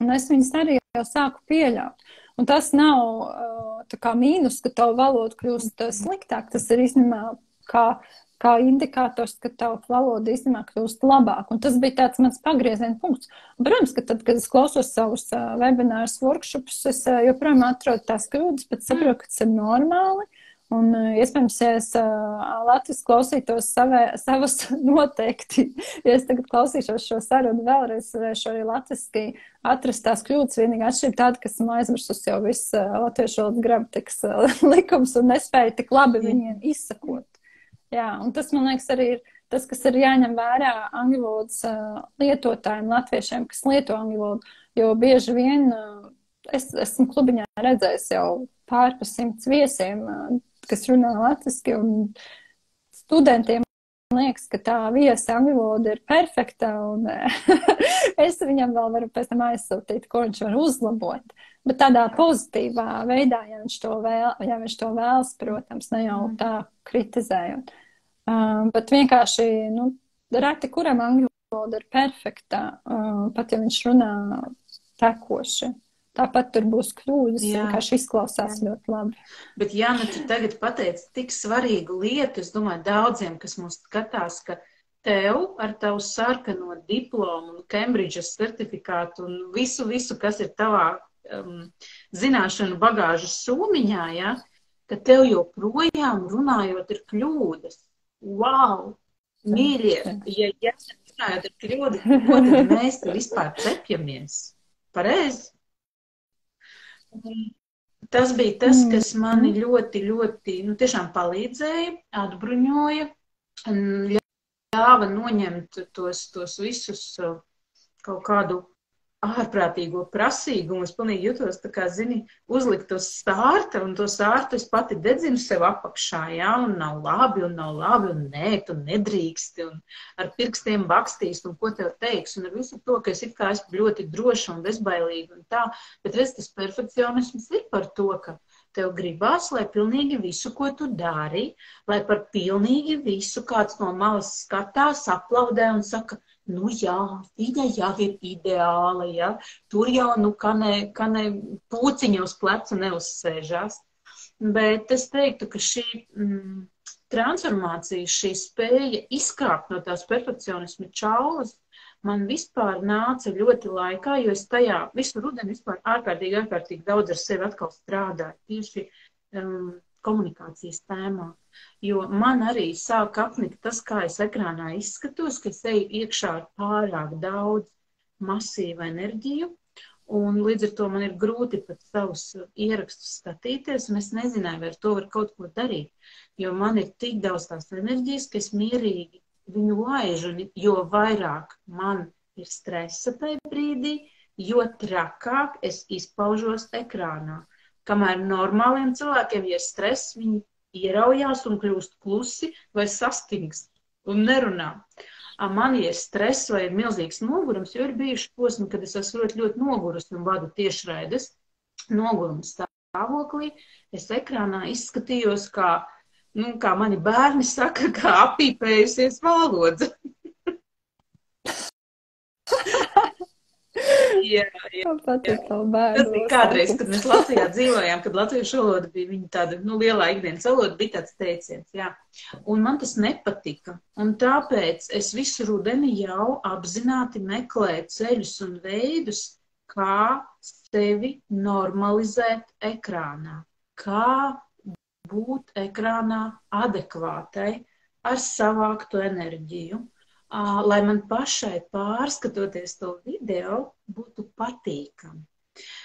Un es viņas arī jau sāku pieļaut. Un tas nav tā kā mīnus, ka tavu valodu kļūst sliktāk. Tas ir īstenībā kā indikators, ka tavu valodu īstenībā kļūst labāk. Un tas bija tāds mans pagrieziena punkts. Un, protams, ka tad, kad es klausos savus webinārus, workshopus, es joprojām atrodu tās kļūdas, bet saprotu, ka tas ir normāli. Un, iespējams, ja es latviski klausītos savas noteikti, ja es tagad klausīšos šo sarunu vēlreiz, varēšu arī latviski atrast tās kļūdas. Vienīgi atšķirība tāda, ka esmu aizmirsus jau visu latviešu valodas gramatikas likums un nespēju tik labi viņiem izsakot. Jā, un tas, man liekas, arī ir tas, kas ir jāņem vērā angļu valodas lietotājiem, latviešiem, kas lieto angļu valodu, jo bieži vien es esmu klubiņā redzējis jau pār pa 100 viesiem, kas runā latviski, un studentiem liekas, ka tā viesa angļu valoda ir perfekta, un es viņam vēl varu pēc tam aizsūtīt, ko viņš var uzlabot. Bet tādā pozitīvā veidā, ja viņš to vēlas, protams, ne jau tā kritizējot. Bet vienkārši, reti kuram angļu valoda ir perfekta, pat ja viņš runā tekoši. Tāpat tur būs kļūdas, vienkārši izklausās ļoti labi. Bet, Jāna, tu tagad pateici tik svarīgu lietu, es domāju, daudziem, kas mūs skatās, ka tev ar tavu sarkano diplomu un Cambridges certifikātu un visu, kas ir tavā zināšanu bagāžas somiņā, ja, ka tev joprojām runājot ir kļūdas. Wow! Mīļie, ja runājot ir kļūdas, ko tad mēs te vispār cepjamies? Pareizi? Tas bija tas, kas mani ļoti, ļoti, tiešām palīdzēja, atbruņoja, ļāva noņemt tos visus kaut kādu ārprātīgo prasīgumu. Es pilnīgi jutos, tā kā, uzlikt to stārta, un to stārtu es pati dedzinu sev apakšā, jā, un nav labi, un nē, tu nedrīksti, un ar pirkstiem bakstīs, un ko tev teiks, un ar visu to, ka es it kā esmu ļoti droša un bezbailīga un tā, bet redz, tas perfekcionisms ir par to, ka tev gribās, lai pilnīgi visu, ko tu dari, lai par pilnīgi visu kāds no malas skatās, aplaudē un saka, jā, viņa jau ir ideāla, ja? Tur jau, ka ne pūciņa uz pleca neuzsēžās. Bet es teiktu, ka šī transformācija, šī spēja izkāpt no tās perfekcionisma čaulas, man vispār nāca ļoti laikā, jo es tajā visu rudeni vispār ārkārtīgi daudz ar sevi atkal strādāju, tieši komunikācijas tēmā. Jo man arī sāk apnikt tas, kā es ekrānā izskatos, ka es eju iekšā ar pārāk daudz masīvu enerģiju, un līdz ar to man ir grūti pat savus ierakstus skatīties, un es nezināju, vai ar to var kaut ko darīt, jo man ir tik daudz tās enerģijas, ka es mierīgi viņu laižu, jo vairāk man ir stresa tajā brīdī, jo trakāk es izpaužos ekrānā. Kamēr normāliem cilvēkiem, ja ir stress, viņi ieraujās un kļūst klusi vai sastingst un nerunā. Man ir stress vai ir milzīgs nogurums, jo ir bijuši posmi, kad es esmu ļoti nogurus un vadu tiešraides nogurums stāvoklī. Es ekrānā izskatījos kā mani bērni saka, kā apīpējusies valodze. Jā. Tas bija kādreiz, kad mēs Latvijā dzīvojām, kad latviešu valoda bija viņa tāda, lielā ikdienas valoda, bija tāds teiciens, jā. Un man tas nepatika. Un tāpēc es visu rudeni jau apzināti meklēju ceļus un veidus, kā sevi normalizēt ekrānā. Kā būt ekrānā adekvātai ar savāktu enerģiju, lai man pašai pārskatoties to video būtu patīkami.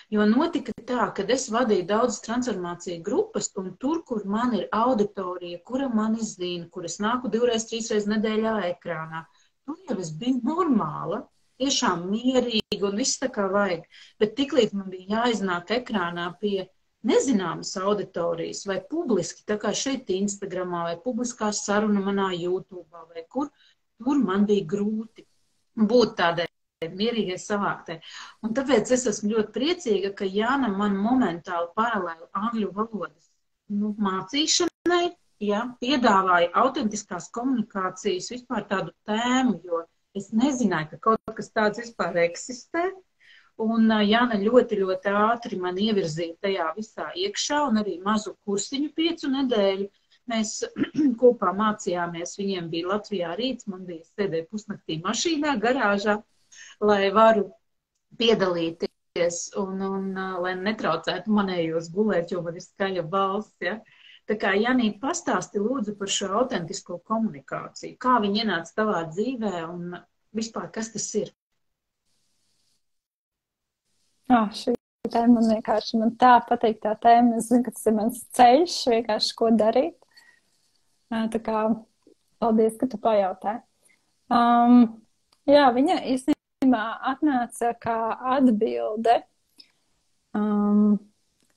Jo notika tā, kad es vadīju daudz transformāciju grupas, un tur, kur man ir auditorija, kura mani zina, kur es nāku 2-3 nedēļā ekrānā, tur jau es biju normāla, tiešām mierīga un viss tā kā vajag. Bet tiklīdz man bija jāiznāk ekrānā pie nezināmas auditorijas vai publiski, tā kā šeit Instagramā vai publiskā saruna manā YouTube vai kur, tur man bija grūti būt tādai mierīgai savāktai. Un tāpēc es esmu ļoti priecīga, ka Jāna man momentāli paralēli angļu valodas mācīšanai piedāvāja autentiskās komunikācijas vispār tādu tēmu, jo es nezināju, ka kaut kas tāds vispār eksistē. Un Jāna ļoti ātri man ievirzīja tajā visā iekšā un arī mazu kursiņu 5 nedēļu. Mēs kopā mācījāmies, viņiem bija Latvijā rīts, man bija sēdēja pusnaktī mašīnā, garāžā, lai varu piedalīties un lai netraucētu manējos gulēt, jo man ir skaļa balss. Ja? Tā kā, Janī, pastāsti lūdzu par šo autentisko komunikāciju. Kā viņi ienāca tavā dzīvē un vispār, kas tas ir? Šī tēma man vienkārši, man tā patīk tā tēma, es zinu, ka tas ir mans ceļš, vienkārši ko darīt. Tā kā, paldies, ka tu pajautāji. Viņa īstenībā atnāca kā atbilde.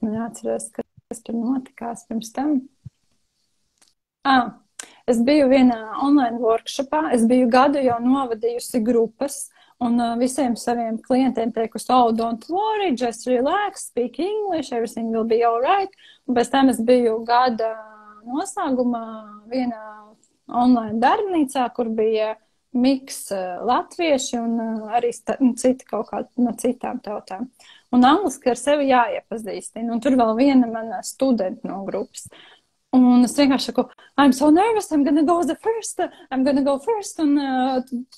Neatceros, kas tur notikās pirms tam. Es biju vienā online workshopā, es biju gadu jau novadījusi grupas, un visiem saviem klientiem teikusi, don't worry, just relax, speak English, everything will be all right. Un pēc tam es biju gada noslēgumā vienā online darbnīcā, kur bija miks latvieši un arī citi kaut kādi no citām tautām. Un angliski ar sevi jāiepazīstina. Un tur vēl viena mana studenta no grupas. Un es vienkārši saku, I'm so nervous, I'm gonna go first. Un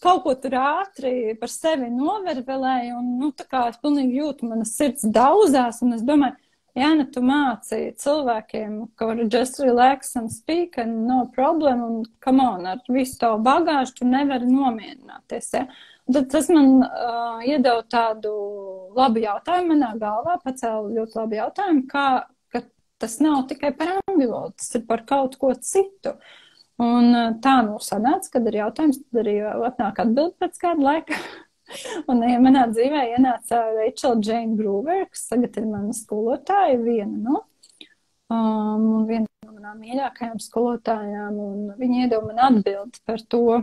kaut ko tur ātri par sevi novervelēju. Un tā kā es pilnīgi jūtu, manas sirds daudzās. Un es domāju, Jāna, tu māci cilvēkiem, ka var just relax and speak and no problem, un come on, ar visu tavu bagāžu tu nevari nomierināties, ja? Un tad tas man iedeva tādu labu jautājumu manā galvā, pacēla ļoti labu jautājumu, ka tas nav tikai par angļu valodu, tas ir par kaut ko citu. Un tā sanāca, kad ir jautājums, tad arī atnāk atbild pēc kāda laika. Un manā dzīvē ienāca Rachel Jane Groover, kas tagad ir mana skolotāja, viena no manām mīļākajām skolotājām, un viņa iedeva man atbildi par to,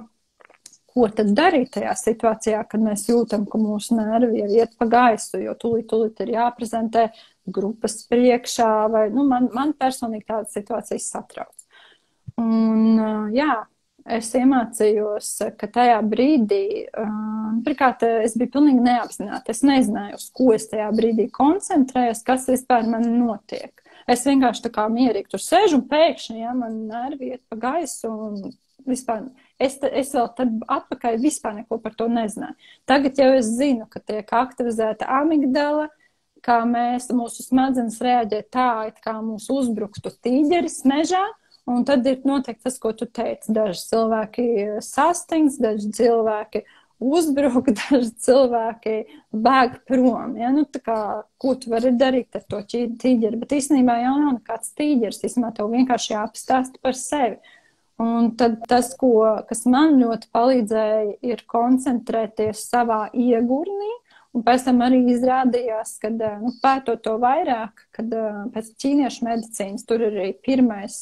ko tad darīt tajā situācijā, kad mēs jūtam, ka mūsu nervi jau iet pa gaisu, jo tūlīt ir jāprezentē grupas priekšā, vai, man personīgi tāda situācija satrauc. Un, es iemācījos, ka tajā brīdī, pirmkārt, es biju pilnīgi neapzināta. Es nezināju, uz ko es tajā brīdī koncentrējos, kas vispār man notiek. Es vienkārši tā kā mierīgi tur sēžu un pēkšņi, man nervi iet pa gaisu un vispār. Es vēl tad atpakaļ vispār neko par to nezināju. Tagad jau es zinu, ka tiek aktivizēta amigdala, kā mūsu smadzenes reaģē tā, it kā mūsu uzbruktu tīģeris mežā. Un tad ir noteikti tas, ko tu teici. Daži cilvēki sastingst, daži cilvēki uzbruk, daži cilvēki bēg prom. Ja? Tā kā, ko tu vari darīt ar to tīģeri? Bet īstenībā jau nav nekāds tīģeris. Īstenībā tev vienkārši jāapstāsta par sevi. Un tad tas, kas man ļoti palīdzēja, ir koncentrēties savā iegurnī. Un pēc tam arī izrādījās, kad pētot to vairāk, kad pēc ķīniešu medicīnas tur ir arī pirmais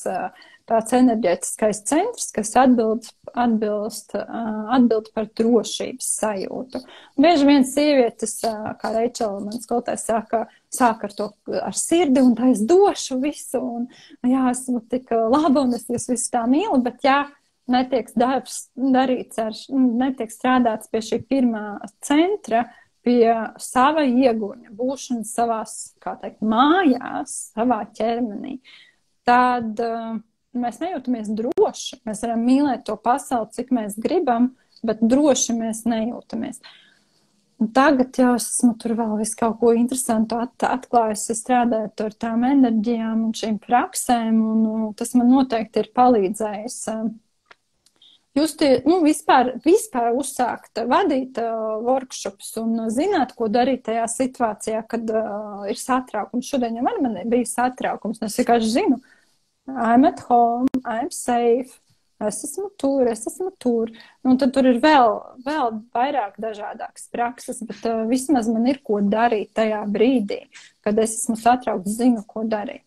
tāds enerģētiskais centrs, kas atbild par drošības sajūtu. Bieži vien sievietes, kā Reičela, man skolotājs sāk ar sirdi, un tā es došu visu, un jā, esmu tik laba, un es jūs visu tā mīlu, bet jā, netiek darbs darīts netiek strādāts pie šī pirmā centra, pie sava iegurņa, būšana savās, kā teikt, mājās, savā ķermenī, tad mēs nejūtamies droši. Mēs varam mīlēt to pasauli, cik mēs gribam, bet droši mēs nejūtamies. Un tagad jau es esmu tur vēl visu kaut ko interesantu atklājusi, strādājot ar tām enerģijām un šīm praksēm, un tas man noteikti ir palīdzējis. Jūs vispār uzsākt, vadīt workshops un zināt, ko darīt tajā situācijā, kad ir satraukums. Šodien jau man bija satraukums, un es vienkārši zinu, I'm at home, I'm safe, es esmu tur. Un tad tur ir vēl vairāk dažādākas prakses, bet vismaz man ir ko darīt tajā brīdī, kad es esmu satraukts, zinu, ko darīt.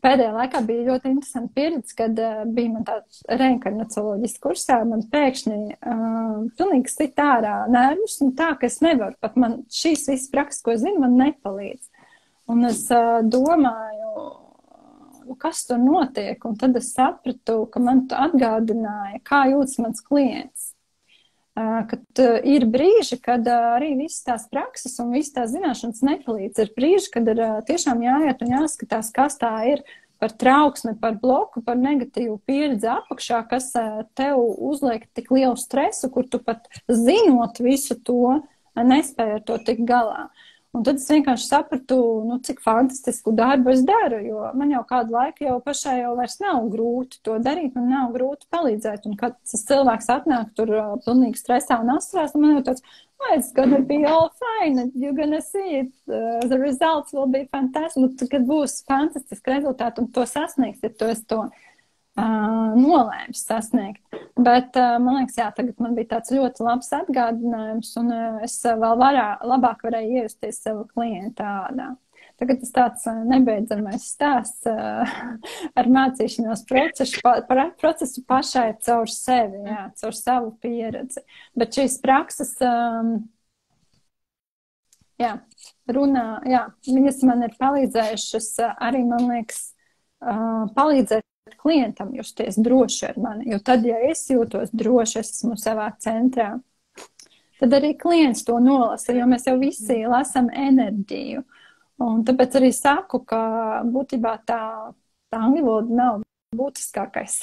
Pēdējā laikā bija ļoti interesanti pieredze, kad bija man tāds reinkarnacioloģisks kursā, man pēkšņi pilnīgi sit ārā nervus, un tā, ka es nevaru, pat man šīs visas prakses, ko es zinu, man nepalīdz. Un es domāju, kas tur notiek, un tad es sapratu, ka man atgādināja, kā jūtas mans klients. Kad ir brīži, kad arī visas tās prakses un visas tās zināšanas nepalīdz. Ir brīži, kad ir tiešām jāiet un jāskatās, kas tā ir par trauksmi, par bloku, par negatīvu pieredzi apakšā, kas tev uzliek tik lielu stresu, kur tu pat zinot visu to, nespēji ar to tikt galā. Un tad es vienkārši sapratu, cik fantastisku darbu es daru, jo man jau kādu laiku jau pašai jau vairs nav grūti to darīt, man nav grūti palīdzēt. Un kad tas cilvēks atnāk tur pilnīgi stresā un astrās, un man jau tāds, it's gonna be all fine, you're gonna see it, the results will be fantastic, kad būs fantastiski rezultāti un to sasniegs, ja tu esi to nolēmis sasniegt. Bet, man liekas, jā, tagad man bija tāds ļoti labs atgādinājums, un es vēl labāk varēju iejusties savu klientu ādā. Tagad tas tāds nebeidzamais stāsts ar mācīšanos procesu pašai caur sevi, jā, caur savu pieredzi. Bet šīs prakses, viņas man ir palīdzējušas arī, man liekas, palīdzēt klientam justies droši ar mani, jo tad, ja es jūtos droši, es esmu savā centrā, tad arī klients to nolasa, jo mēs jau visi lasam enerģiju. Un tāpēc arī saku, ka būtībā tā angļu valoda nav būtiskākais.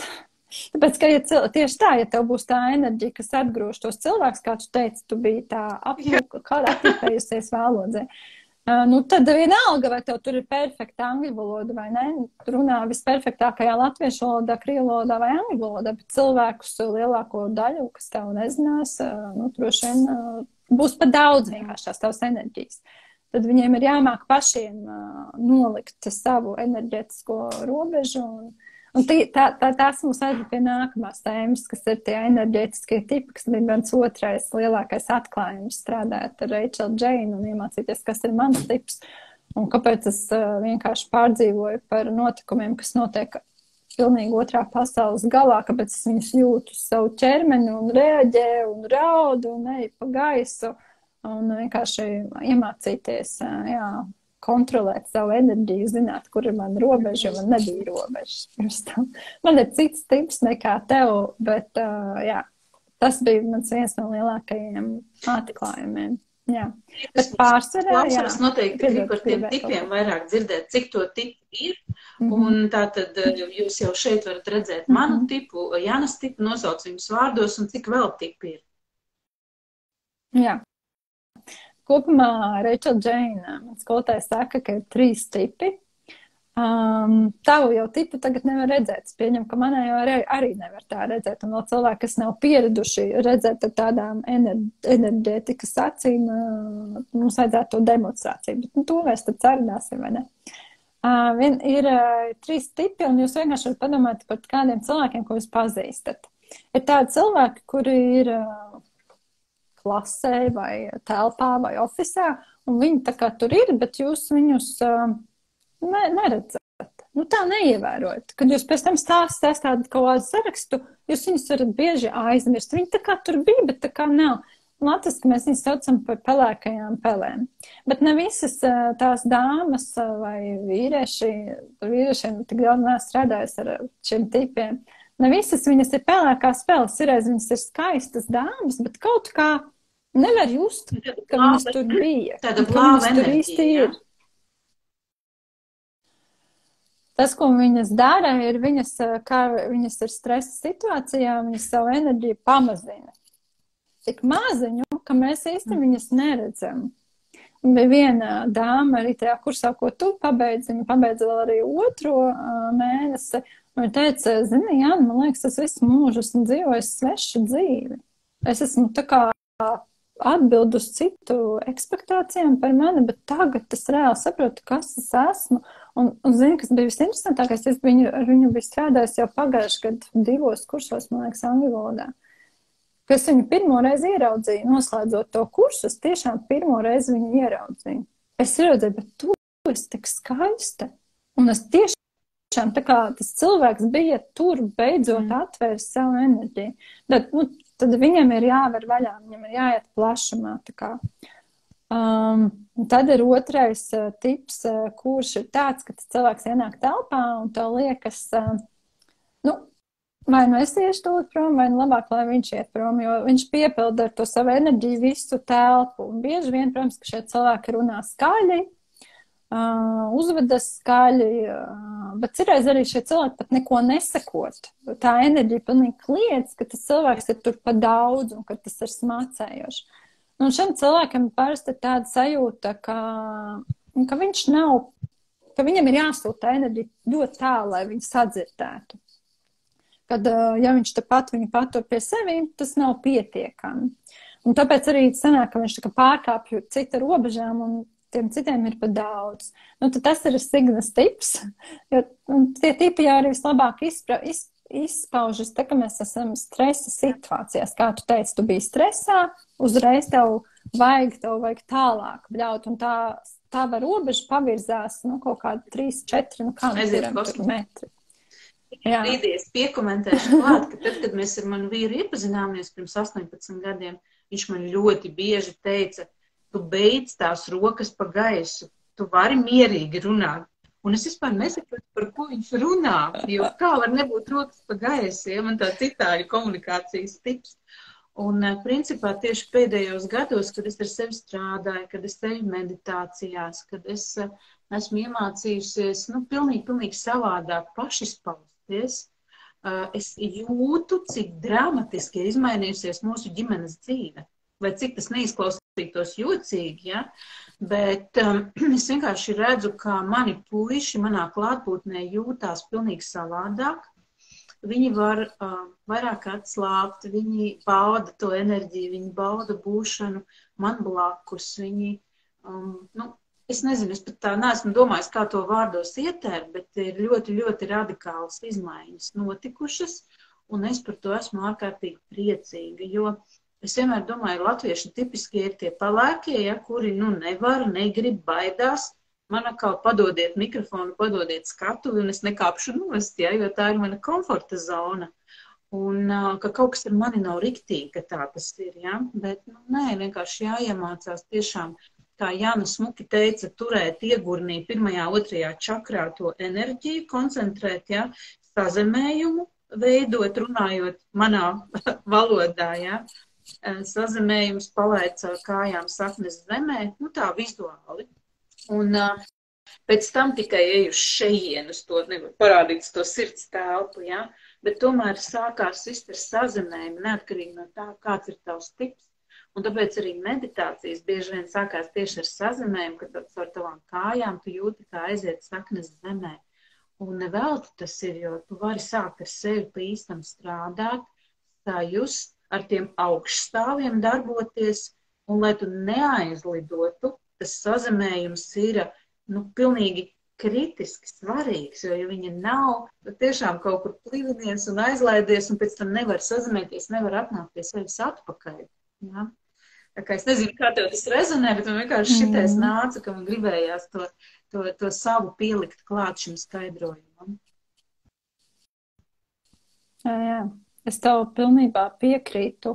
Tāpēc, ka tieši tā, ja tev būs tā enerģija, kas atgrūž tos cilvēkus, kā tu teici, tu biji tā aptīpējusies valodzē. Tad vienalga, vai tev tur ir perfekta angļu valoda vai ne, runā visperfektākajā latviešu valodā, krievu valodā vai angļu valodā, bet cilvēkus lielāko daļu, kas tev nezinās, droši vien būs pat daudz vienkārši tās tavas enerģijas. Tad viņiem ir jāmāk pašiem nolikt savu enerģētisko robežu un tās mums aizved pie nākamās tēmas, kas ir tie enerģētiskie tipi, kas bija mans otrais lielākais atklājums strādājot ar Reičelu Džeinu un iemācīties, kas ir mans tips un kāpēc es vienkārši pārdzīvoju par notikumiem, kas notiek pilnīgi otrā pasaules galā, kāpēc es viņus jūtu savu ķermeni un reaģē un raudu un eju pa gaisu un vienkārši iemācīties, kontrolēt savu enerģiju, zināt, kur ir man robeža, jo man nebija robežas. Man ir cits tips nekā tev, bet tas bija mans viens no lielākajiem atklājumiem. Jā. Bet pārsvarā, klausās noteikti grib par tiem tipiem vairāk dzirdēt, cik to tipu ir. Un tātad jūs jau šeit varat redzēt manu tipu, Janas tipu, nosauc viņus vārdos un cik vēl tipi ir. Jā. Kopumā Reičela Džeina, man skolotājs saka, ka ir 3 tipi. Tavu jau tipu tagad nevar redzēt. Es pieņemu, ka manai jau arī nevar tā redzēt. Un vēl cilvēki, kas nav pieraduši redzēt ar tādām enerģētikas acīm, mums vajadzētu to demonstrāciju. Bet to mēs tad sarunāsim, vai ne? Ir 3 tipi, un jūs vienkārši varat padomāt par kādiem cilvēkiem, ko jūs pazīstat. Ir tādi cilvēki, kuri ir klasē vai telpā vai ofisā, un viņi tā kā tur ir, bet jūs viņus neredzat. Nu, tā neievērojat. Kad jūs pēc tam stāstāt kaut kādu sarakstu, jūs viņus varat bieži aizmirst. Viņi tā kā tur bija, bet tā kā nav. Latviski mēs viņus saucam par pelēkajām pelēm. Bet ne visas tās dāmas vai vīriešiem tik daudz nestrādājas ar šiem tipiem. Ne visas viņas ir pelēkās peles. Reiz viņas ir skaistas dāmas, bet kaut kā nevar just, ka viņas tur bija. Tāda blāva enerģija. Tas, ko viņas dara, ir kā viņas ir stresa situācijā, viņas savu enerģiju pamazina. Tik maziņu, ka mēs īsti viņas neredzam. Bija viena dāma arī tajā kursā, ko tu pabeidzi, viņa pabeidza vēl arī 2. mēnesi. Viņa teica, zini, Jāni, man liekas, es visu mūžu esmu dzīvojis svešu dzīvi. Es esmu tā kā atbildu uz citu ekspektācijām par mani, bet tagad es reāli saprotu, kas es esmu. Un zini, kas bija visinteresantākais, es ar viņu biju strādājis jau pagājuši gadu 2 kursos, man liekas, angļu valodā. Kas viņu pirmo reizi ieraudzīju, noslēdzot to kursu, es tiešām pirmo reizi viņu ieraudzīju. Es ieraudzīju, bet tu esi tik skaista. Un es tiešām tā kā tas cilvēks bija tur beidzot atvērs savu enerģiju. Tad viņam ir jāver vaļā, viņam ir jāiet plašumā, tā kā. Tad ir 2. tips, kurš ir tāds, ka tas cilvēks ienāk telpā un tev liekas, vai nu es iešu tūlīt prom, vai nu labāk, lai viņš iet prom, jo viņš piepilda ar to savu enerģiju visu telpu. Un bieži vien, protams, ka šie cilvēki runā skaļi, uzvedas skaļi, bet cireiz arī šie cilvēki pat neko nesakot. Tā enerģija pilnīgi kliedz, ka tas cilvēks ir tur pa daudz un ka tas ir smacējoši. Un šiem cilvēkiem parasti ir tāda sajūta, ka viņš nav, ka viņam ir jāsūta enerģija ļoti tālu, lai viņu sadzirdētu. Kad, ja viņš tepat viņu patur pie sevi, tas nav pietiekami. Un tāpēc arī sanāk, ka viņš tā kā pārkāpj cita robežām un tiem citiem ir pa daudz. Tad tas ir Signas tips, jo tie tipi jau arī vislabāk izpaužas, tā ka mēs esam stresa situācijās. Kā tu teici, tu biji stresā, uzreiz tev vajag tālāk bļaut, un tā robeža pavirzās, kaut kādi 3, 4, kādi metri. Brīdī es piekomentēšu klāt, ka tad, kad mēs ar manu vīru iepazināmies pirms 18 gadiem, viņš man ļoti bieži teica, tu beidz tās rokas pa gaisu, tu vari mierīgi runāt. Un es vispār nesaprotu, par ko viņš runā, jo kā var nebūt rokas pa gaisu, ja man tā citāļu komunikācijas tips. Un principā tieši pēdējos gados, kad es ar sevi strādāju, kad es eju meditācijās, kad es esmu iemācījusies, pilnīgi savādāk pašizpausties, es jūtu, cik dramatiski ir izmainījusies mūsu ģimenes dzīve. Vai cik tas neizklausītos jocīgi, ja? Bet es vienkārši redzu, kā mani puiši manā klātbūtnē jūtās pilnīgi savādāk. Viņi var vairāk atslābt, viņi bauda to enerģiju, viņi bauda būšanu man blakus. Viņi, es nezinu, es pat tā neesmu domājis, kā to vārdos ietērt, bet ir ļoti, ļoti radikālas izmaiņas notikušas, un es par to esmu ārkārtīgi priecīga, jo es vienmēr domāju, latvieši tipiskie ir tie pelēkie, ja, kuri nevar, negrib, baidās. Man atkal padodiet mikrofonu, padodiet skatuvi, un es nekāpšu nost, ja, jo tā ir mana komforta zona. Un ka kaut kas ar mani nav riktīgi, ka tā tas ir, ja. Bet, nē, vienkārši jāiemācās tiešām, kā Jāna smuki teica, turēt iegurnī 1., 2. čakrā to enerģiju, koncentrēt, ja, sazemējumu, veidot, runājot manā valodā, ja. Sazemējums palaid caur kājām saknes zemē, tā vizuāli. Un pēc tam tikai eju uz šejienes, to nevar parādīt to sirds telpu, ja? Bet tomēr sākās viss ar sazemējumu, neatkarīgi no tā, kāds ir tavs tips. Un tāpēc arī meditācijas bieži vien sākās tieši ar sazemējumu, kad caur tavām kājām tu jūti, kā aiziet saknes zemē. Un nevelti tas ir, jo tu vari sākt ar sevi pa īstam strādāt, sajust, ar tiem augšstāviem darboties, un lai tu neaizlidotu, tas sazemējums ir pilnīgi kritiski svarīgs, jo ja viņa nav tiešām kaut kur plivinies un aizlaidies un pēc tam nevar sazināties, nevar atnākt pie sevis atpakaļ. Ja? Tā kā es nezinu, kā tev tas rezonē, bet man vienkārši šitais nāca, ka man gribējās to savu pielikt klāt šim skaidrojumam. Jā. Es tev pilnībā piekrītu.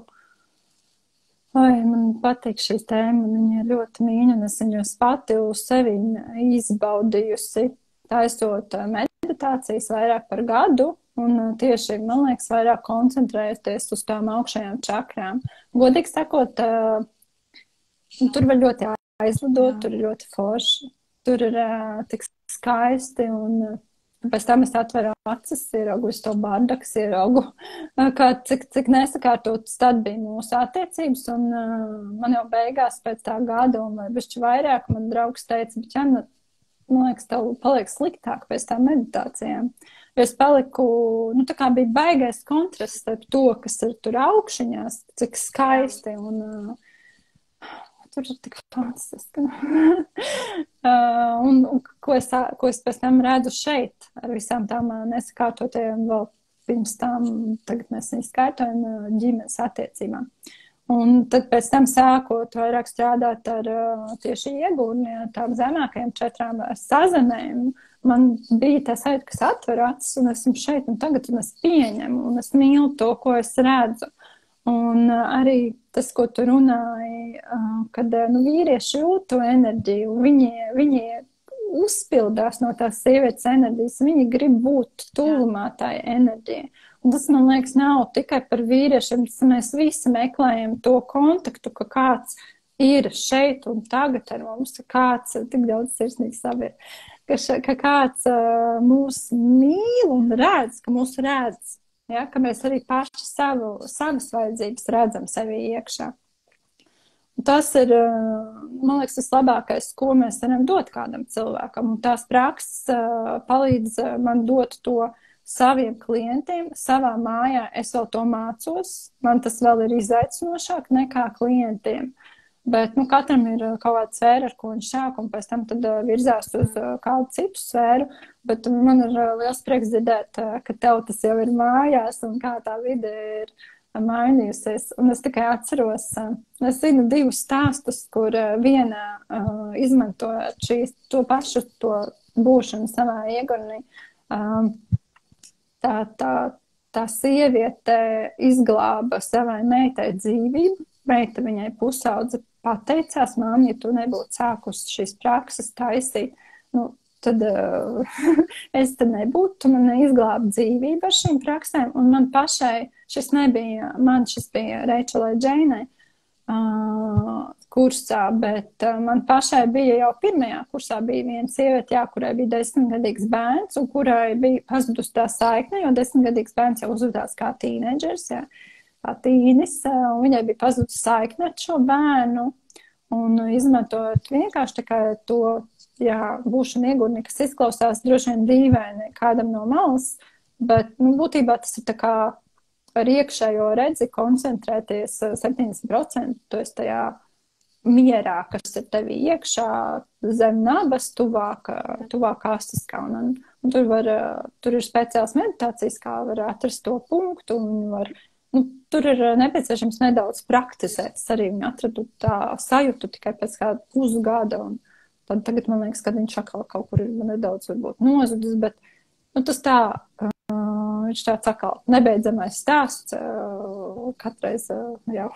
Man patīk šī tēma, viņa ir ļoti mīļa, un es viņus pati uz sevi izbaudījusi, taisot meditācijas vairāk par gadu, un tieši, man liekas, vairāk koncentrēties uz tām augšējām čakrām. Godīgi sakot, tur var ļoti aizlidot, tur ir ļoti forši, tur ir tik skaisti, un pēc tam es atveru acis, ieraugu visu to bardakas, ieraugu, cik nesakārtotas tad bija mūsu attiecības, un man jau beigās pēc tā gada, un vai bišķi vairāk, man draugs teica, bet Jāna, man liekas, tev paliek sliktāk pēc tā meditācijām. Jo es paliku, tā kā bija baigais kontrasts ar to, kas ir tur augšiņās, cik skaisti, un tur ir tik fantastiski. un ko es pēc tam redzu šeit, ar visām tām nesakārtotajām vēl pirms tam, tagad mēs izkārtojam ģimenes attiecībām. Un tad pēc tam sākot vairāk strādāt ar tieši iegūrni, tām zemākajām 4 sazemēm, man bija tā sajūta, kas atver acis, un esmu šeit, un tagad es pieņemu, un es mīlu to, ko es redzu. Un arī tas, ko tu runāji, kad vīrieši jūt to enerģiju, viņi uzpildās no tās sievietes enerģijas, viņi grib būt tuvumā tai enerģijai. Un tas, man liekas, nav tikai par vīriešiem, mēs visi meklējam to kontaktu, ka kāds ir šeit un tagad ar mums, ka kāds, tik daudz sirsnīgs sabiet, ka kāds mūs mīl un redz, ka mūs redz. Ja, ka mēs arī paši savas vajadzības redzam sevi iekšā. Un tas ir, man liekas, tas labākais, ko mēs varam dot kādam cilvēkam. Un tās prakses palīdz man dot to saviem klientiem, savā mājā. Es vēl to mācos. Man tas vēl ir izaicinošāk nekā klientiem. Bet katram ir kaut kāda sfēra, ar ko viņš sāk, un pēc tam tad virzās uz kādu citu sfēru. Bet man ir liels prieks dzirdēt, ka tev tas jau ir mājās, un kā tā vide ir mainījusies. Un es tikai atceros, es zinu 2 stāstus, kur vienā izmantojot to pašu, to būšanu savā iegurnī. Tā sieviete izglāba savai meitai dzīvību. Meita viņai pusaudze pateicās, māmi, ja tu nebūtu sākusi šīs prakses taisīt, tad es te nebūtu, tu man izglābi dzīvību ar šīm praksēm, un man pašai šis nebija, šis bija Reičelai Džeinai kursā, bet man pašai bija jau 1. kursā bija viena sieviete, kurai bija 10-gadīgs bērns, un kurai bija pazudus tā saikne, jo 10-gadīgs bērns jau uzvedās kā tīneģers, kā tīnis, un viņai bija pazudus saikne ar šo bērnu, un izmantojot vienkārši tikai to, būšanu iegūrni, kas izklausās droši vien dīvaini kādam no malas, bet, būtībā tas ir tā kā ar iekšējo redzi koncentrēties 70%, tu esi tajā mierā, kas ir tevī iekšā, zem nabas, tuvāk astiskā, un tur ir speciāls meditācijas, kā var atrast to punktu, un var tur ir nepieciešams nedaudz praktizēt. Es arī viņu atradu tā sajūtu tikai pēc kāda pusgada, un tad tagad man liekas, ka viņš atkal kaut kur ir nedaudz varbūt nozudis, bet tas tā, viņš tāds atkal nebeidzamais stāsts, katreiz jau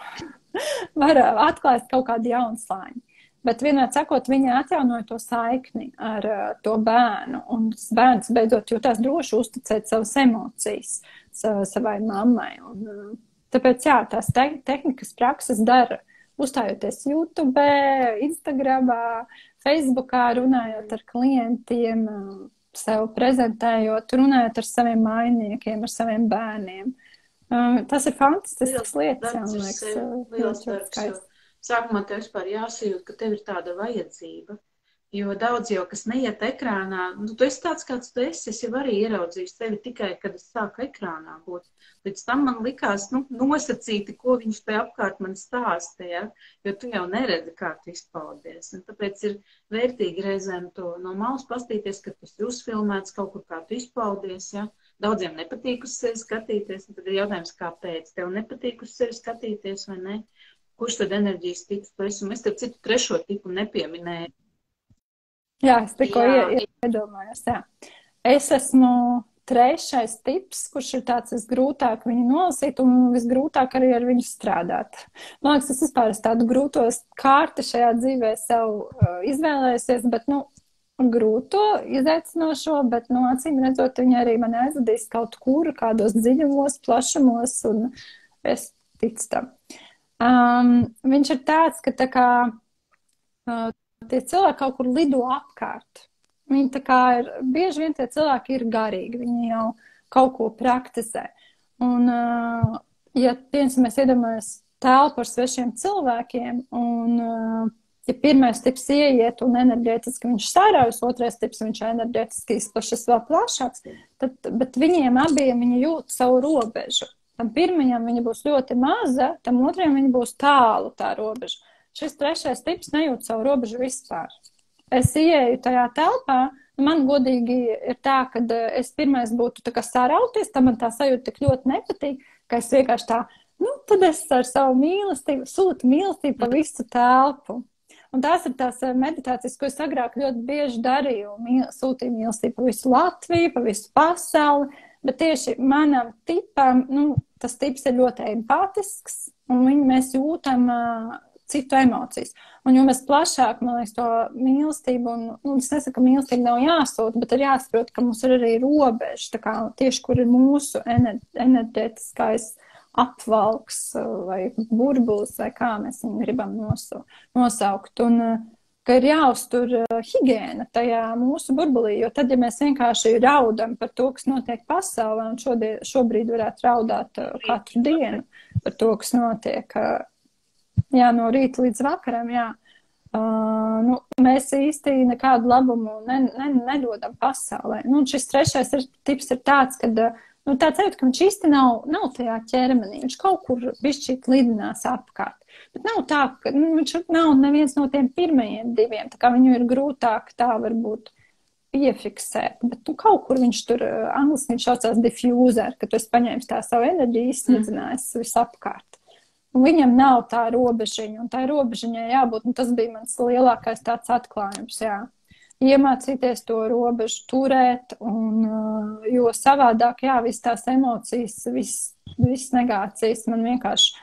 var atklāt kaut kādu jaunu slāņu. Bet vienmēr sakot, viņa atjaunoja to saikni ar to bērnu, un bērns beidzot jūtās droši uzticēt savas emocijas savai mammai. Un, tāpēc, tās tehnikas prakses dara, uzstājoties YouTube, Instagramā, Facebookā, runājot ar klientiem, sev prezentējot, runājot ar saviem mainiekiem, ar saviem bērniem. Tas ir fantastisks lietas, man liekas. Liels darbs. Sākumā tev vispār jāsajūt, ka tev ir tāda vajadzība. Jo daudz jau, kas neiet ekrānā, nu, tu esi tāds, kāds tu esi. Es jau arī ieraudzīju sevi tikai, kad es sāku ekrānā būt. Līdz tam man likās, nu, nosacīti, ko viņš te apkārt man stāsta, ja? Jo tu jau neredzi, kā tu izpaudies. Un tāpēc ir vērtīgi reizēm to no malas pastīties, ka tas ir uzfilmēts kaut kur, kā tu izpaudies, ja? Daudziem nepatīk uz sevi skatīties, un tad ir jautājums, kāpēc tev nepatīk uz sevi skatīties vai ne? Kurš tad enerģijas tips tu esi? Un es tev citu trešo tipu nepieminēju. Jā, es tikko iedomājos, jā. Es esmu trešais tips, kurš ir tāds visgrūtāk viņu nolasīt un visgrūtāk arī ar viņu strādāt. Man liekas, es vispār tādu grūto kārti šajā dzīvē sev izvēlējusies, bet, nu, grūto, izaicinošo, bet, nu, acīm redzot, viņi arī mani aizvedīs kaut kur, kādos dziļumos, plašumos, un es ticu tam. Viņš ir tāds, ka tā kā tie cilvēki kaut kur lido apkārt. Viņi tā kā ir, bieži vien tie cilvēki ir garīgi, viņi jau kaut ko praktizē. Un, ja piemēram, mēs iedomājamies telpu ar svešiem cilvēkiem, un, ja pirmais tips ieiet un enerģētiski viņš sāraujas, otrais tips viņš enerģētiski izplašas vēl plašāks, tad, bet viņiem abiem viņi jūt savu robežu. Tam pirmajam viņa būs ļoti maza, tam otrajam viņa būs tālu tā robeža. Šis trešais tips nejūt savu robežu vispār. Es ieeju tajā telpā, man godīgi ir tā, ka es pirmais būtu tā kā sārauties, tā man tā sajūta tik ļoti nepatīk, ka es vienkārši tā, nu, tad es ar savu mīlestību sūtu mīlestību pa visu telpu. Un tās ir tās meditācijas, ko es agrāk ļoti bieži darīju, sūtīju mīlestību pa visu Latviju, pa visu pasauli, bet tieši manam tipam, nu, tas tips ir ļoti empātisks, un mēs jūtam citu emocijas. Un jo mēs plašāk, man liekas, to mīlestību, un, nu, es nesaku, ka mīlestība nav jāsūt, bet ir jāsaprot, ka mums ir arī robeža, tā kā tieši, kur ir mūsu enerģētiskais apvalks vai burbulis, vai kā mēs viņu gribam nosaukt. Un ka ir jāuztur higiēna tajā mūsu burbulī, jo tad, ja mēs vienkārši raudam par to, kas notiek pasaulē, un šobrīd varētu raudāt katru dienu par to, kas notiek, jā, no rīta līdz vakaram, jā. Nu, mēs īsti nekādu labumu nedodam pasaulē. Nu, šis trešais tips ir tāds, ka nu, tāds sajūta, ka viņš īsti nav tajā ķermenī. Viņš kaut kur bišķīt lidinās apkārt. Bet nav tā, ka viņš nav neviens no tiem pirmajiem diviem. Tā kā viņu ir grūtāk tā varbūt piefiksēt. Bet nu, kaut kur viņš tur, angliski viņš saucās diffuser, ka tu esi paņēmis tā savu enerģiju, izsnidzinājis visapkārt. Un viņam nav tā robežiņa, un tā robežiņai jābūt, un tas bija mans lielākais tāds atklājums, jā. Iemācīties to robežu turēt, un, jo savādāk, jā, viss tās emocijas, viss negācijas man vienkārši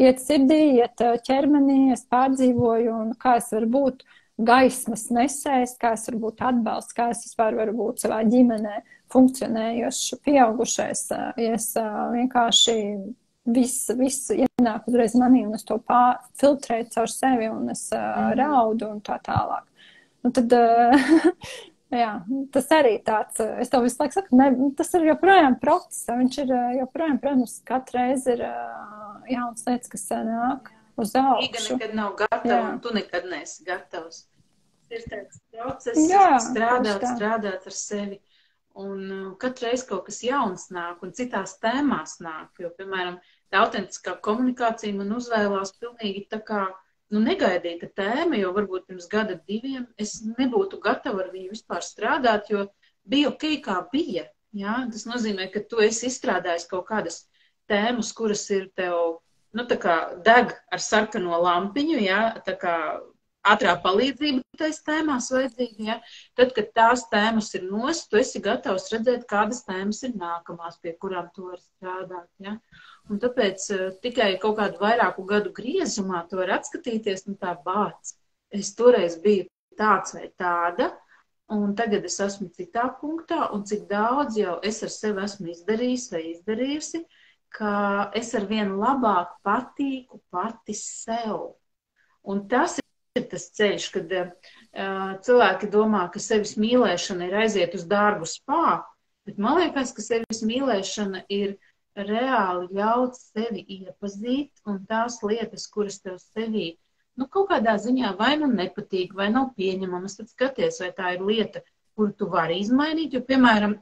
iet sirdī, iet ķermenī, es pārdzīvoju, un kā es varu būt gaismas nesējs, kā es varu būt atbalsts, kā es vispār varu būt savā ģimenē funkcionējošs, pieaugušais, ja es vienkārši viss ienāk uzreiz manī, un es to filtrēju caur sevi, un es raudu un tā tālāk. Nu tad, jā, tas arī tāds, es tev visu laiku saku, ne, tas ir joprojām process, viņš ir joprojām, protams, katru reizi ir jauns lietas, kas nāk uz augšu. Rīga nekad nav gatava, un tu nekad neesi gatavs. Ir tāds process, strādāt ar sevi. Un katru reizi kaut kas jauns nāk un citās tēmās nāk, jo, piemēram, tā autentiskā komunikācija man uzvēlās pilnīgi tā kā, nu, negaidīta tēma, jo varbūt pirms gada diviem es nebūtu gatava ar viņu vispār strādāt, jo bija ok, kā bija, jā? Tas nozīmē, ka tu esi izstrādājis kaut kādas tēmas, kuras ir tev, nu, tā kā deg ar sarkano lampiņu, jā, tā kā ātrā palīdzība tais tēmās vajadzīga, ja? Tad, kad tās tēmas ir nost, tu esi gatavs redzēt, kādas tēmas ir nākamās, pie kurām tu vari strādāt, ja? Un tāpēc tikai kaut kādu vairāku gadu griezumā tu vari atskatīties, nu tā bāc. Es toreiz biju tāds vai tāda, un tagad es esmu citā punktā, un cik daudz jau es ar sevi esmu izdarījis vai izdarījusi, ka es ar vienu labāk patīku pati sev. Un tas ir tas ceļš, kad cilvēki domā, ka sevis mīlēšana ir aiziet uz dārgu spā, bet man liekas, ka sevis mīlēšana ir reāli ļaut sevi iepazīt, un tās lietas, kuras tev sevī kaut kādā ziņā vai nu nepatīk, vai nav pieņemamas, tad skaties, vai tā ir lieta, kuru tu vari izmainīt, jo, piemēram,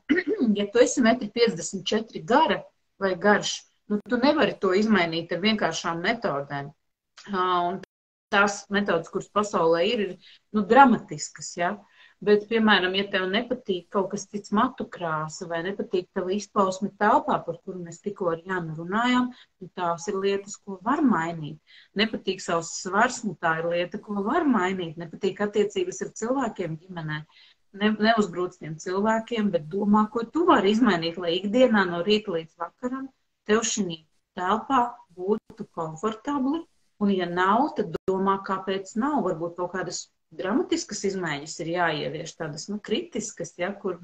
ja tu esi 1,54 m gara vai garš, tu nevari to izmainīt ar vienkāršām metodēm. Un tās metodas, kuras pasaulē ir dramatiskas, ja? Bet, piemēram, ja tev nepatīk kaut kas cits matu krāsa vai nepatīk tava izpausme telpā, par kuru mēs tikko ar Jānu runājām, tās ir lietas, ko var mainīt. Nepatīk savs svars, tā ir lieta, ko var mainīt. Nepatīk attiecības ar cilvēkiem ģimenē. Neuzbrūc tiem cilvēkiem, bet domā, ko tu vari izmainīt, lai ikdienā no rīta līdz vakaram tev šī telpā būtu komfortabli. Un ja nav, tad domā, kāpēc nav. Varbūt kaut kādas dramatiskas izmaiņas ir jāievieš, tādas kritiskas, ja, kur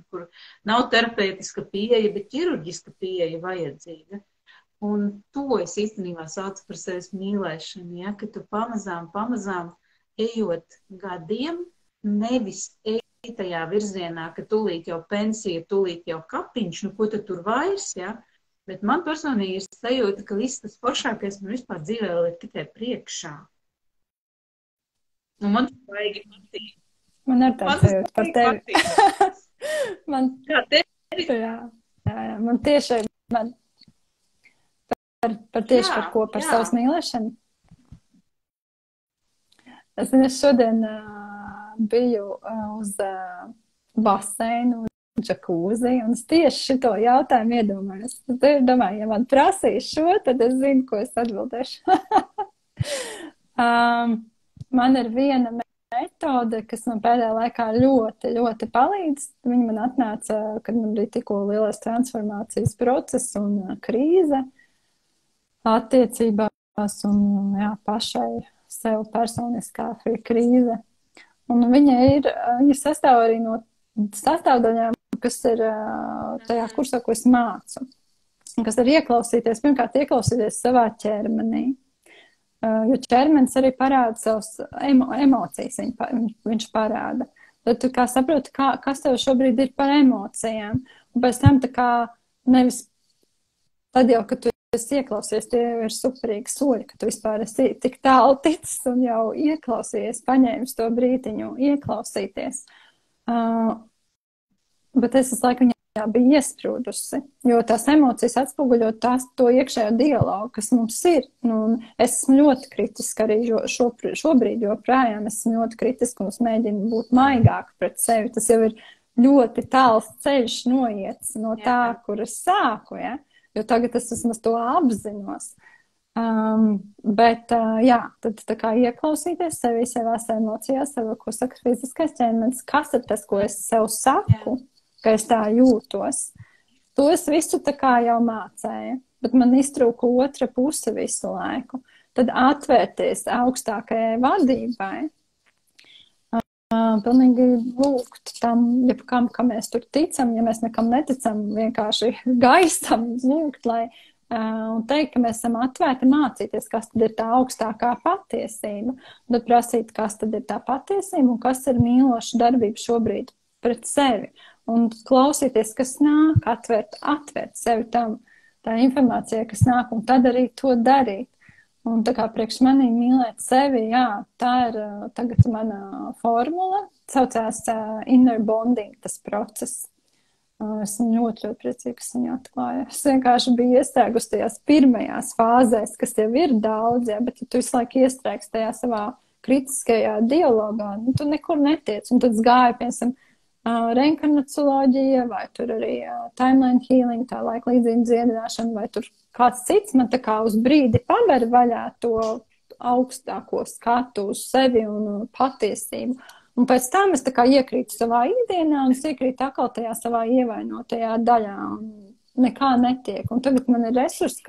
nav terapeitiska pieeja, bet ķirurģiska pieeja vajadzīga. Un to es īstenībā saucu par sevis mīlēšanu, ja, ka tu pamazām ejot gadiem, nevis ej tajā virzienā, ka tūlīt jau pensija, tūlīt jau kapiņš, ko tad tur vairs, ja. Bet man personīgi ir sajūta, ka viss tas foršākais man vispār dzīvē vēl ir tikai priekšā. Un man tas baigi patīk. Man ir tāds sajūta par tevi. Kā tevi? Jā. Man tieši par ko? Par savas mīlēšanu. Es šodien biju uz baseinu, džakūzi, un es tieši šito jautājumu iedomājos. Es domāju, ja man prasīs šo, tad es zinu, ko es atbildēšu. Man ir viena metode, kas man pēdējā laikā ļoti, ļoti palīdz. Viņa man atnāca, kad man bija tikko lielais transformācijas process un krīze attiecībās un pašai sev personiskā krīze. Un viņa sastāv arī no sastāvdaļām, kas ir tajā kursā, ko es mācu. Kas ir pirmkārt ieklausīties savā ķermenī. Jo ķermenis arī parāda savas emocijas, viņš parāda. Tad tu kā saproti, kas tev šobrīd ir par emocijām. Un pēc tam nevis tad jau, kad tu esi ieklausies, tie jau ir superīgi soļi, ka tu vispār esi tik tālu ticis un jau ieklausies, paņēmis to brītiņu, ieklausīties. Bet es laiku bija iesprūdusi, jo tās emocijas atspoguļo to iekšējo dialogu, kas mums ir. Es esmu ļoti kritiska arī šobrīd, joprojām esmu ļoti kritiska un es mēģinu būt maigāka pret sevi. Tas jau ir ļoti tāls ceļš noiets no tā, kur es sāku, ja? Jo tagad es vismaz to apzinos. Tad tā kā ieklausīties sevi, savās emocijās, ko saka fiziskais ķermenis, kas ir tas, ko es sev saku, ka es tā jūtos. To es visu tā kā jau mācēju, bet man iztrūka otra puse visu laiku. Tad atvērties augstākajai vadībai, pilnīgi lūgt tam, kam mēs tur ticam, ja mēs nekam neticam, vienkārši gaisam lūgt, un teikt, ka mēs esam atvērti mācīties, kas tad ir tā augstākā patiesība. Un tad prasīt, kas tad ir tā patiesība un kas ir mīloša darbība šobrīd pret sevi. Un klausīties, kas nāk, atvērt sevi tam, tā informācija, kas nāk, un tad arī to darīt. Un tā kā priekš manī mīlēt sevi, tā ir tagad mana formula, saucās inner bonding, tas process. Esmu ļoti, ļoti priecīga, kas viņu atklāja. Es vienkārši biju iestrēgus tajās pirmajās fāzēs, kas jau ir daudz, bet ja tu visu laiku iestrēgs tajā savā kritiskajā dialogā, tu nekur netiec. Un tad es gāju, piemēram, reinkarnacioloģija, vai tur arī timeline healing, tā laika līdzīga dziedināšana, vai tur kāds cits man tā kā uz brīdi paver vaļā to augstāko skatu uz sevi un patiesību. Un pēc tam es tā kā iekrītu savā ikdienā un es iekrītu atkal tajā savā ievainotajā daļā un nekā netiek. Un tagad man ir resursi,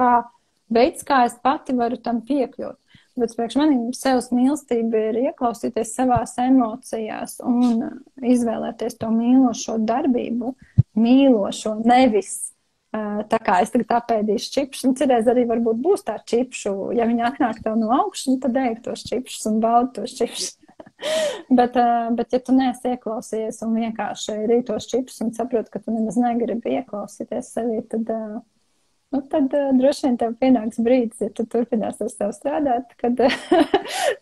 veids, kā es pati varu tam piekļūt. Bet priekš maniem sevs mīlestība ir ieklausīties savās emocijās un izvēlēties to mīlošo darbību, mīlošo, nevis tā kā es tagad apēdīšu čipšus, un cerēs arī varbūt būs tā čipšu, ja viņi atnāk tev no augšas, tad ej tos čipšus un baudi tos čipšus. bet ja tu neesi ieklausījies un vienkārši rīt tos čipšus un saproti, ka tu nemaz negribi ieklausīties sevi, tad Nu, tad droši vien tev pienāks brīdis, ja tu turpinās ar sevi strādāt, kad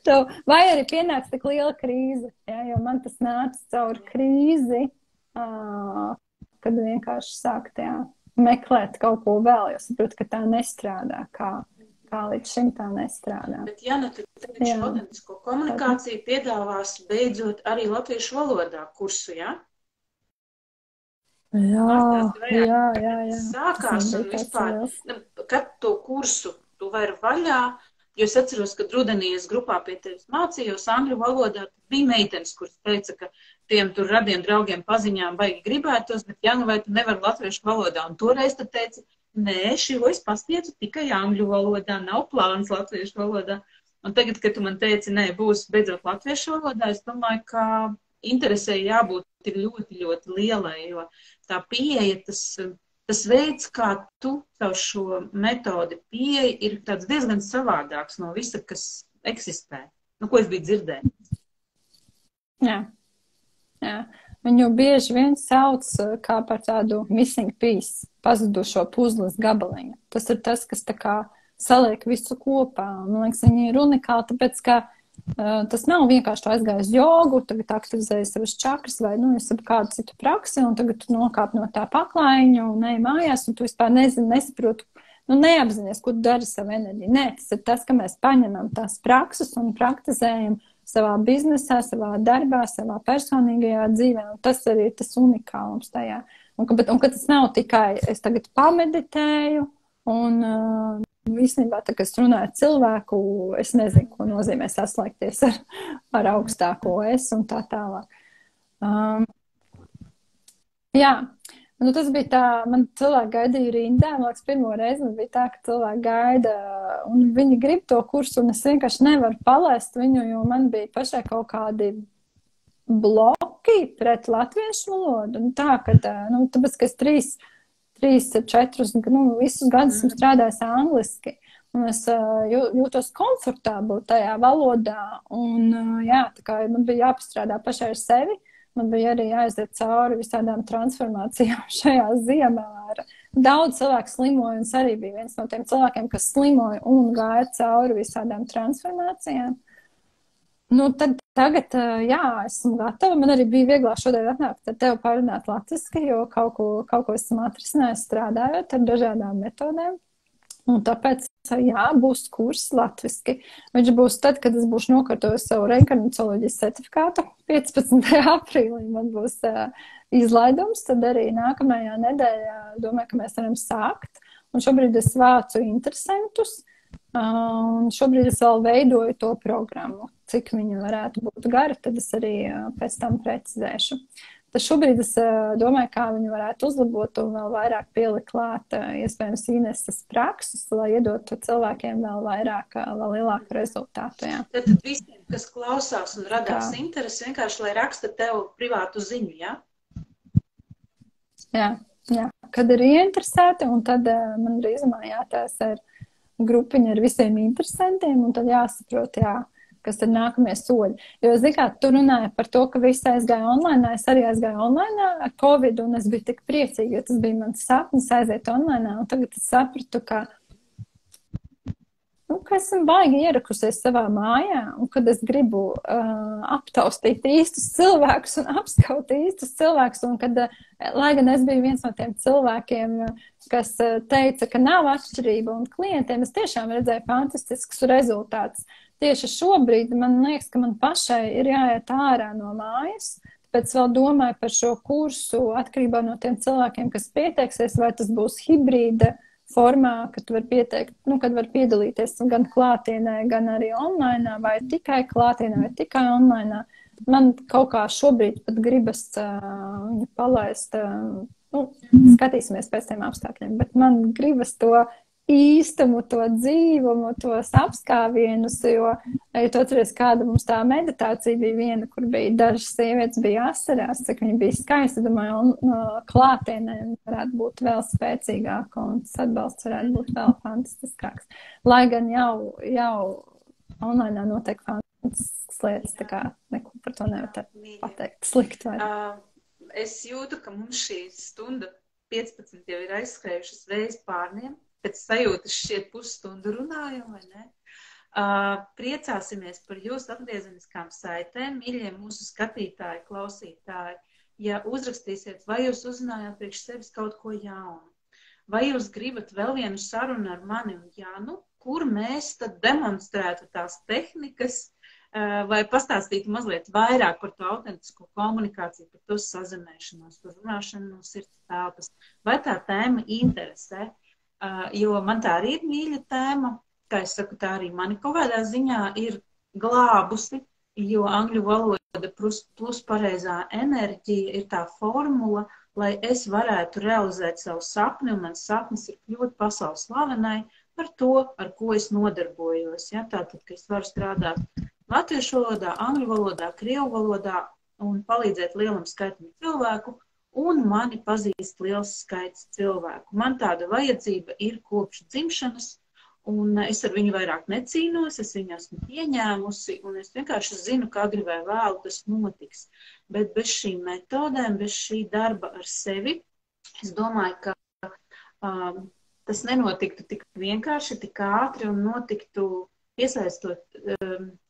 tev, vai arī pienāks tik liela krīze, ja, jo man tas nāca caur krīzi, kad vienkārši sākt, jā, meklēt kaut ko vēl, jo saprotu, ka tā nestrādā, kā līdz šim tā nestrādā. Bet Jana, tu tagad šodenisko komunikāciju piedāvās beidzot arī latviešu valodā kursu, jā? Jā. Sākās un vispār, kad to kursu tu vari vaļā, jo es atceros, ka rudenī es grupā pie tevis mācījos angļu valodā, bija meitenes, kuras teica, ka tiem tur radiem draugiem paziņām baigi gribētos, bet Jana, vai tu nevari latviešu valodā? Un toreiz tu teici, nē, šo es pasniedzu tikai angļu valodā, nav plāns latviešu valodā. Un tagad, kad tu man teici, nē, būs beidzot latviešu valodā, es domāju, ka interesei jābūt ir ļoti, ļoti lielai, jo tā pieeja, tas veids, kā tu savu šo metodi pieeja, ir tāds diezgan savādāks no visa, kas eksistē. Nu, ko es biju dzirdējis. Jā. Viņu bieži vien sauc kā par tādu missing piece, pazudušo puzles gabaliņu. Tas ir tas, kas tā kā saliek visu kopā. Man liekas, viņi ir unikāli, tāpēc, ka tas nav vienkārši tu aizgāji uz jogu, tagad aktivizēji savas čakras vai, es ap kādu citu praksi, un tagad tu nokāp no tā paklaiņu un ej mājās, un tu vispār nesaprotu, neapzinies, ko tu dari savu enerģiju. Nē, tas ir tas, ka mēs paņemam tās prakses un praktizējam savā biznesā, savā darbā, savā personīgajā dzīvē, un tas arī ir tas unikālums tajā. Un ka tas nav tikai, es tagad pameditēju, un īstenībā, tā, kad es runāju ar cilvēku, es nezinu, ko nozīmē saslēgties ar augstāko es un tā tālāk. Jā, tas bija tā, man cilvēki gaidīja rindā, man liekas, pirmo reizi man bija tā, ka cilvēki gaida, un viņi grib to kursu, un es vienkārši nevaru palaist viņu, jo man bija pašai kaut kādi bloki pret latviešu valodu, un tā, ka, tāpēc, ka es 3, 4, visus gadus esmu strādājis angliski, un es jūtos komfortabli tajā valodā, un jā, tā kā man bija jāpastrādā pašai ar sevi, man bija arī jāaiziet cauri visādām transformācijām šajā ziemā. Daudz cilvēku slimoja, un es arī biju viens no tiem cilvēkiem, kas slimoja un gāja cauri visādām transformācijām. Tad tagad, jā, esmu gatava. Man arī bija vieglāk šodien atnākt ar tevi pārunāt latviski, jo kaut ko esmu atrisinājis strādājot ar dažādām metodēm. Un tāpēc, jā, būs kurs latviski. Viņš būs tad, kad es būšu nokārtojis savu reinkarnacioloģijas certifikātu. 15. aprīlī man būs izlaidums, tad arī nākamajā nedēļā domāju, ka mēs varam sākt. Un šobrīd es vācu interesantus. Un šobrīd es vēl veidoju to programmu, cik viņa varētu būt gara, tad es arī pēc tam precizēšu. Tad šobrīd es domāju, kā viņu varētu uzlabot un vēl vairāk pielikt klāt, iespējams, Ineses prakses, lai iedotu cilvēkiem vēl vairāk, vēl lielāku rezultātu. Jā. Tad visiem, kas klausās un radās interesi, vienkārši, lai raksta tev privātu ziņu, jā? Jā, kad ir ieinteresēti, un tad man drīzumā jātās ar grupiņu ar visiem interesantiem, un tad jāsaprot, kas ir nākamie soļi. Jo, zikāt, tu runāji par to, ka visi aizgāja online, es arī aizgāju online ar Covid, un es biju tik priecīga, jo tas bija mans sapnis aiziet online, un tagad es sapratu, ka esmu baigi ierakusies savā mājā, un kad es gribu aptaustīt īstus cilvēkus un apskaut īstus cilvēkus, un kad, lai gan es biju viens no tiem cilvēkiem, kas teica, ka nav atšķirība, un klientiem es tiešām redzēju fantastiskus rezultātus. Tieši šobrīd man liekas, ka man pašai ir jāiet ārā no mājas, tāpēc vēl domāju par šo kursu atkarībā no tiem cilvēkiem, kas pieteiksies, vai tas būs hibrīda formā, kad var pieteikt, kad var piedalīties gan klātienē, gan arī online, vai tikai klātienē, vai tikai online. Man kaut kā šobrīd pat gribas viņu palaist, skatīsimies pēc tiem apstākļiem, bet man gribas to īstumu, to dzīvumu, tos apskāvienus, jo, ja tu atceries, kāda mums tā meditācija bija viena, kur bija dažas sievietes bija asarās, cik viņa bija skaista, domāju, un klātienē varētu būt vēl spēcīgāka, un tas atbalsts varētu būt vēl fantastiskāks. Lai gan jau online notiek fantastiskas lietas, tā kā neko par to nevar pateikt slikt. Es jūtu, ka mums šī stunda 15 jau ir aizskrējušas reiz pārniem. pēc sajūtas šķiet pusstundu runājam, vai ne? Priecāsimies par jūsu atgriezeniskām saitēm, mīļie mūsu skatītāji, klausītāji. Ja uzrakstīsiet, vai jūs uzzinājāt priekš sevis kaut ko jaunu, vai jūs gribat vēl vienu sarunu ar mani un Janu, kur mēs tad demonstrētu tās tehnikas, vai pastāstītu mazliet vairāk par to autentisko komunikāciju, par to sazināšanos, par runāšanu no sirds telpas. Vai tā tēma interesē? Jo man tā arī ir mīļa tēma, kā es saku, tā arī mani kaut kādā ziņā ir glābusi, jo angļu valoda plus pareizā enerģija ir tā formula, lai es varētu realizēt savu sapni, un mans sapnis ir kļūt pasaules slavenai par to, ar ko es nodarbojos. Ja? Tātad, ka es varu strādāt latviešu valodā, angļu valodā, krievu valodā un palīdzēt lielam skaitam cilvēku, un mani pazīst liels skaits cilvēku. Man tāda vajadzība ir kopš dzimšanas, un es ar viņu vairāk necīnos, es viņu esmu pieņēmusi, un es vienkārši zinu, ka agri vai vēlu tas notiks. Bet bez šīm metodēm, bez šī darba ar sevi, es domāju, ka tas nenotiktu tik vienkārši, tik ātri un notiktu iesaistot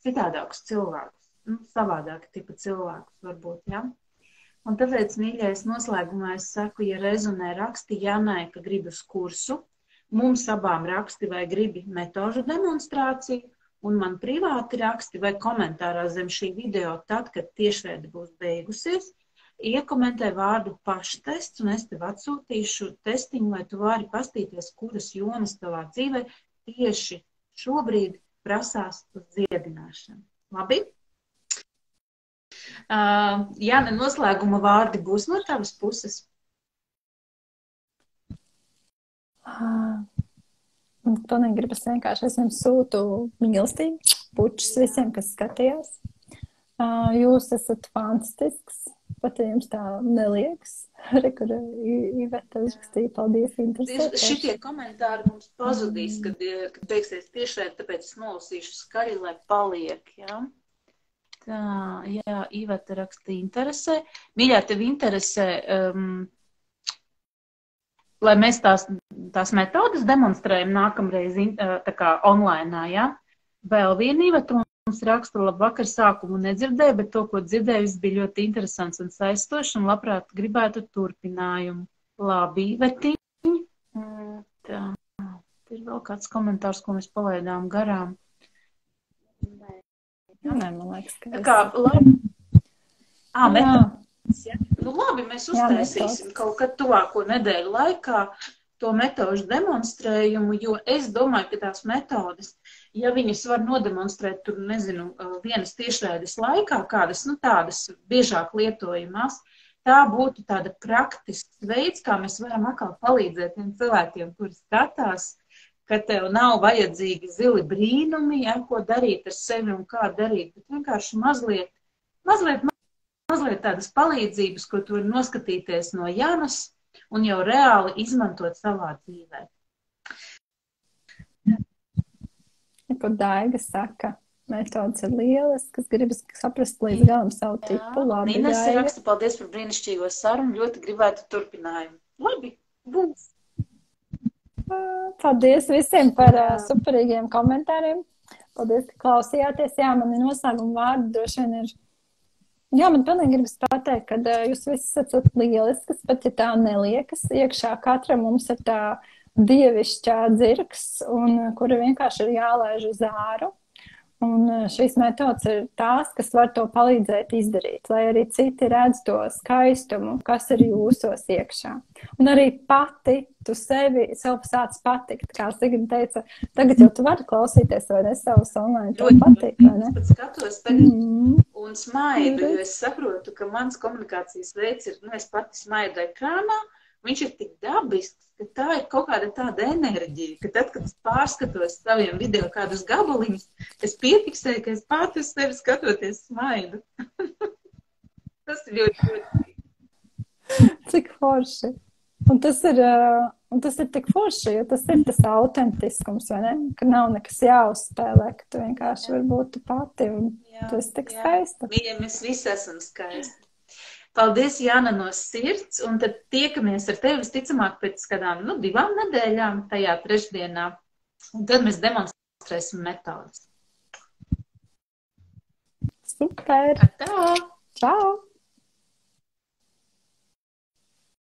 citādākus cilvēkus, savādāka tipa cilvēkus varbūt, ja? Un tāpēc, mīļais, noslēgumā es saku, ja rezonē raksti Janai, ka gribi uz kursu, mums abām raksti vai gribi metožu demonstrāciju, un man privāti raksti vai komentārā zem šī video tad, kad tiešraide būs beigusies, iekomentē vārdu paštests, un es tev atsūtīšu testiņu, lai tu vari pastīties, kuras jomas tavā dzīvē tieši šobrīd prasās uz dziedināšanu. Labi? Jāne, noslēguma vārdi būs no tavas puses? Man pilnīgi gribas vienkārši, es jums sūtu mīlestību, pučus visiem, kas skatījās. Jūs esat fantastisks, pat ja jums tā neliekas. Kur Iveta uzrakstīja, paldies, interesē. Šitie komentāri mums pazudīs, kad beigsies tiešraide, tāpēc es nolasīšu skaļi, lai paliek, jā? Tā, jā, Iveta raksta interesē. Mīļā, tev interesē, lai mēs tās metodas demonstrējam nākamreiz tā kā online, jā? Vēl viena Iveta mums raksta, labvakar, sākumu nedzirdēju, bet to, ko dzirdēju, viss bija ļoti interesants un saistošs, un labprāt gribētu turpinājumu. Labi, Ivetiņ. Tā, ir vēl kāds komentārs, ko mēs palaidām garām. Nē, man liekas, ka kā, labi. Metodas, ja? Nu, labi, mēs uztaisīsim kaut kad tuvāko nedēļu laikā to metožu demonstrējumu, jo es domāju, ka tās metodas, ja viņas var nodemonstrēt, tur, nezinu, vienas tiešraides laikā, kādas, tādas biežāk lietojamās, tā būtu tāda praktisks veids, kā mēs varam atkal palīdzēt tiem cilvēkiem, kuri skatās, ka tev nav vajadzīgi zili brīnumi, ja, ko darīt ar sevi un kā darīt, bet vienkārši mazliet tādas palīdzības, ko tu vari noskatīties no Janas un jau reāli izmantot savā dzīvē. Ko Daiga saka, metodas ir lielas, kas gribas saprast līdz galam savu tipu. Labi, Nīnes raksta, paldies par brīnišķīgo sarunu, ļoti gribētu turpinājumu. Labi, būs. Paldies visiem par superīgiem komentāriem. Paldies, ka klausījāties. Jā, man ir noslēguma vārdi, droši vien ir. Jā, man pilnīgi gribas pateikt, ka jūs visi esat lieliskas, pat ja tā neliekas. Iekšā katram mums ir tā dievišķā dzirks, un kura vienkārši ir jālaiž uz āru. Un šīs metodas ir tās, kas var to palīdzēt izdarīt, lai arī citi redz to skaistumu, kas ir jūsos iekšā. Un arī pati, tu sev sāc patikt, kā Sigrid teica, tagad jau tu vari klausīties, vai ne, savus online, tev patīk, vai ne? Es pat skatos tagad un smaidu, jo es saprotu, ka mans komunikācijas veids ir, es pati smaidu ekrānā, viņš ir tik dabisks, ka tā ir kaut kāda tāda enerģija, ka tad, kad es pārskatos saviem video kādus gabaliņus, es piefiksēju, ka es pati uz sevi skatoties smaidu. Tas ir ļoti. Cik forši. Un tas ir tik forši, jo tas ir tas autentiskums, vai ne? Ka nav nekas jāuzspēlē, ka tu vienkārši vari būt tu pati un tu esi tik skaista. Mīļie, mēs visi esam skaisti. Paldies, Jāna, no sirds, un tad tiekamies ar tevi visticamāk pēc kādām, 2 nedēļām tajā trešdienā, un tad mēs demonstrēsim metodas. Super! Tā! Čau!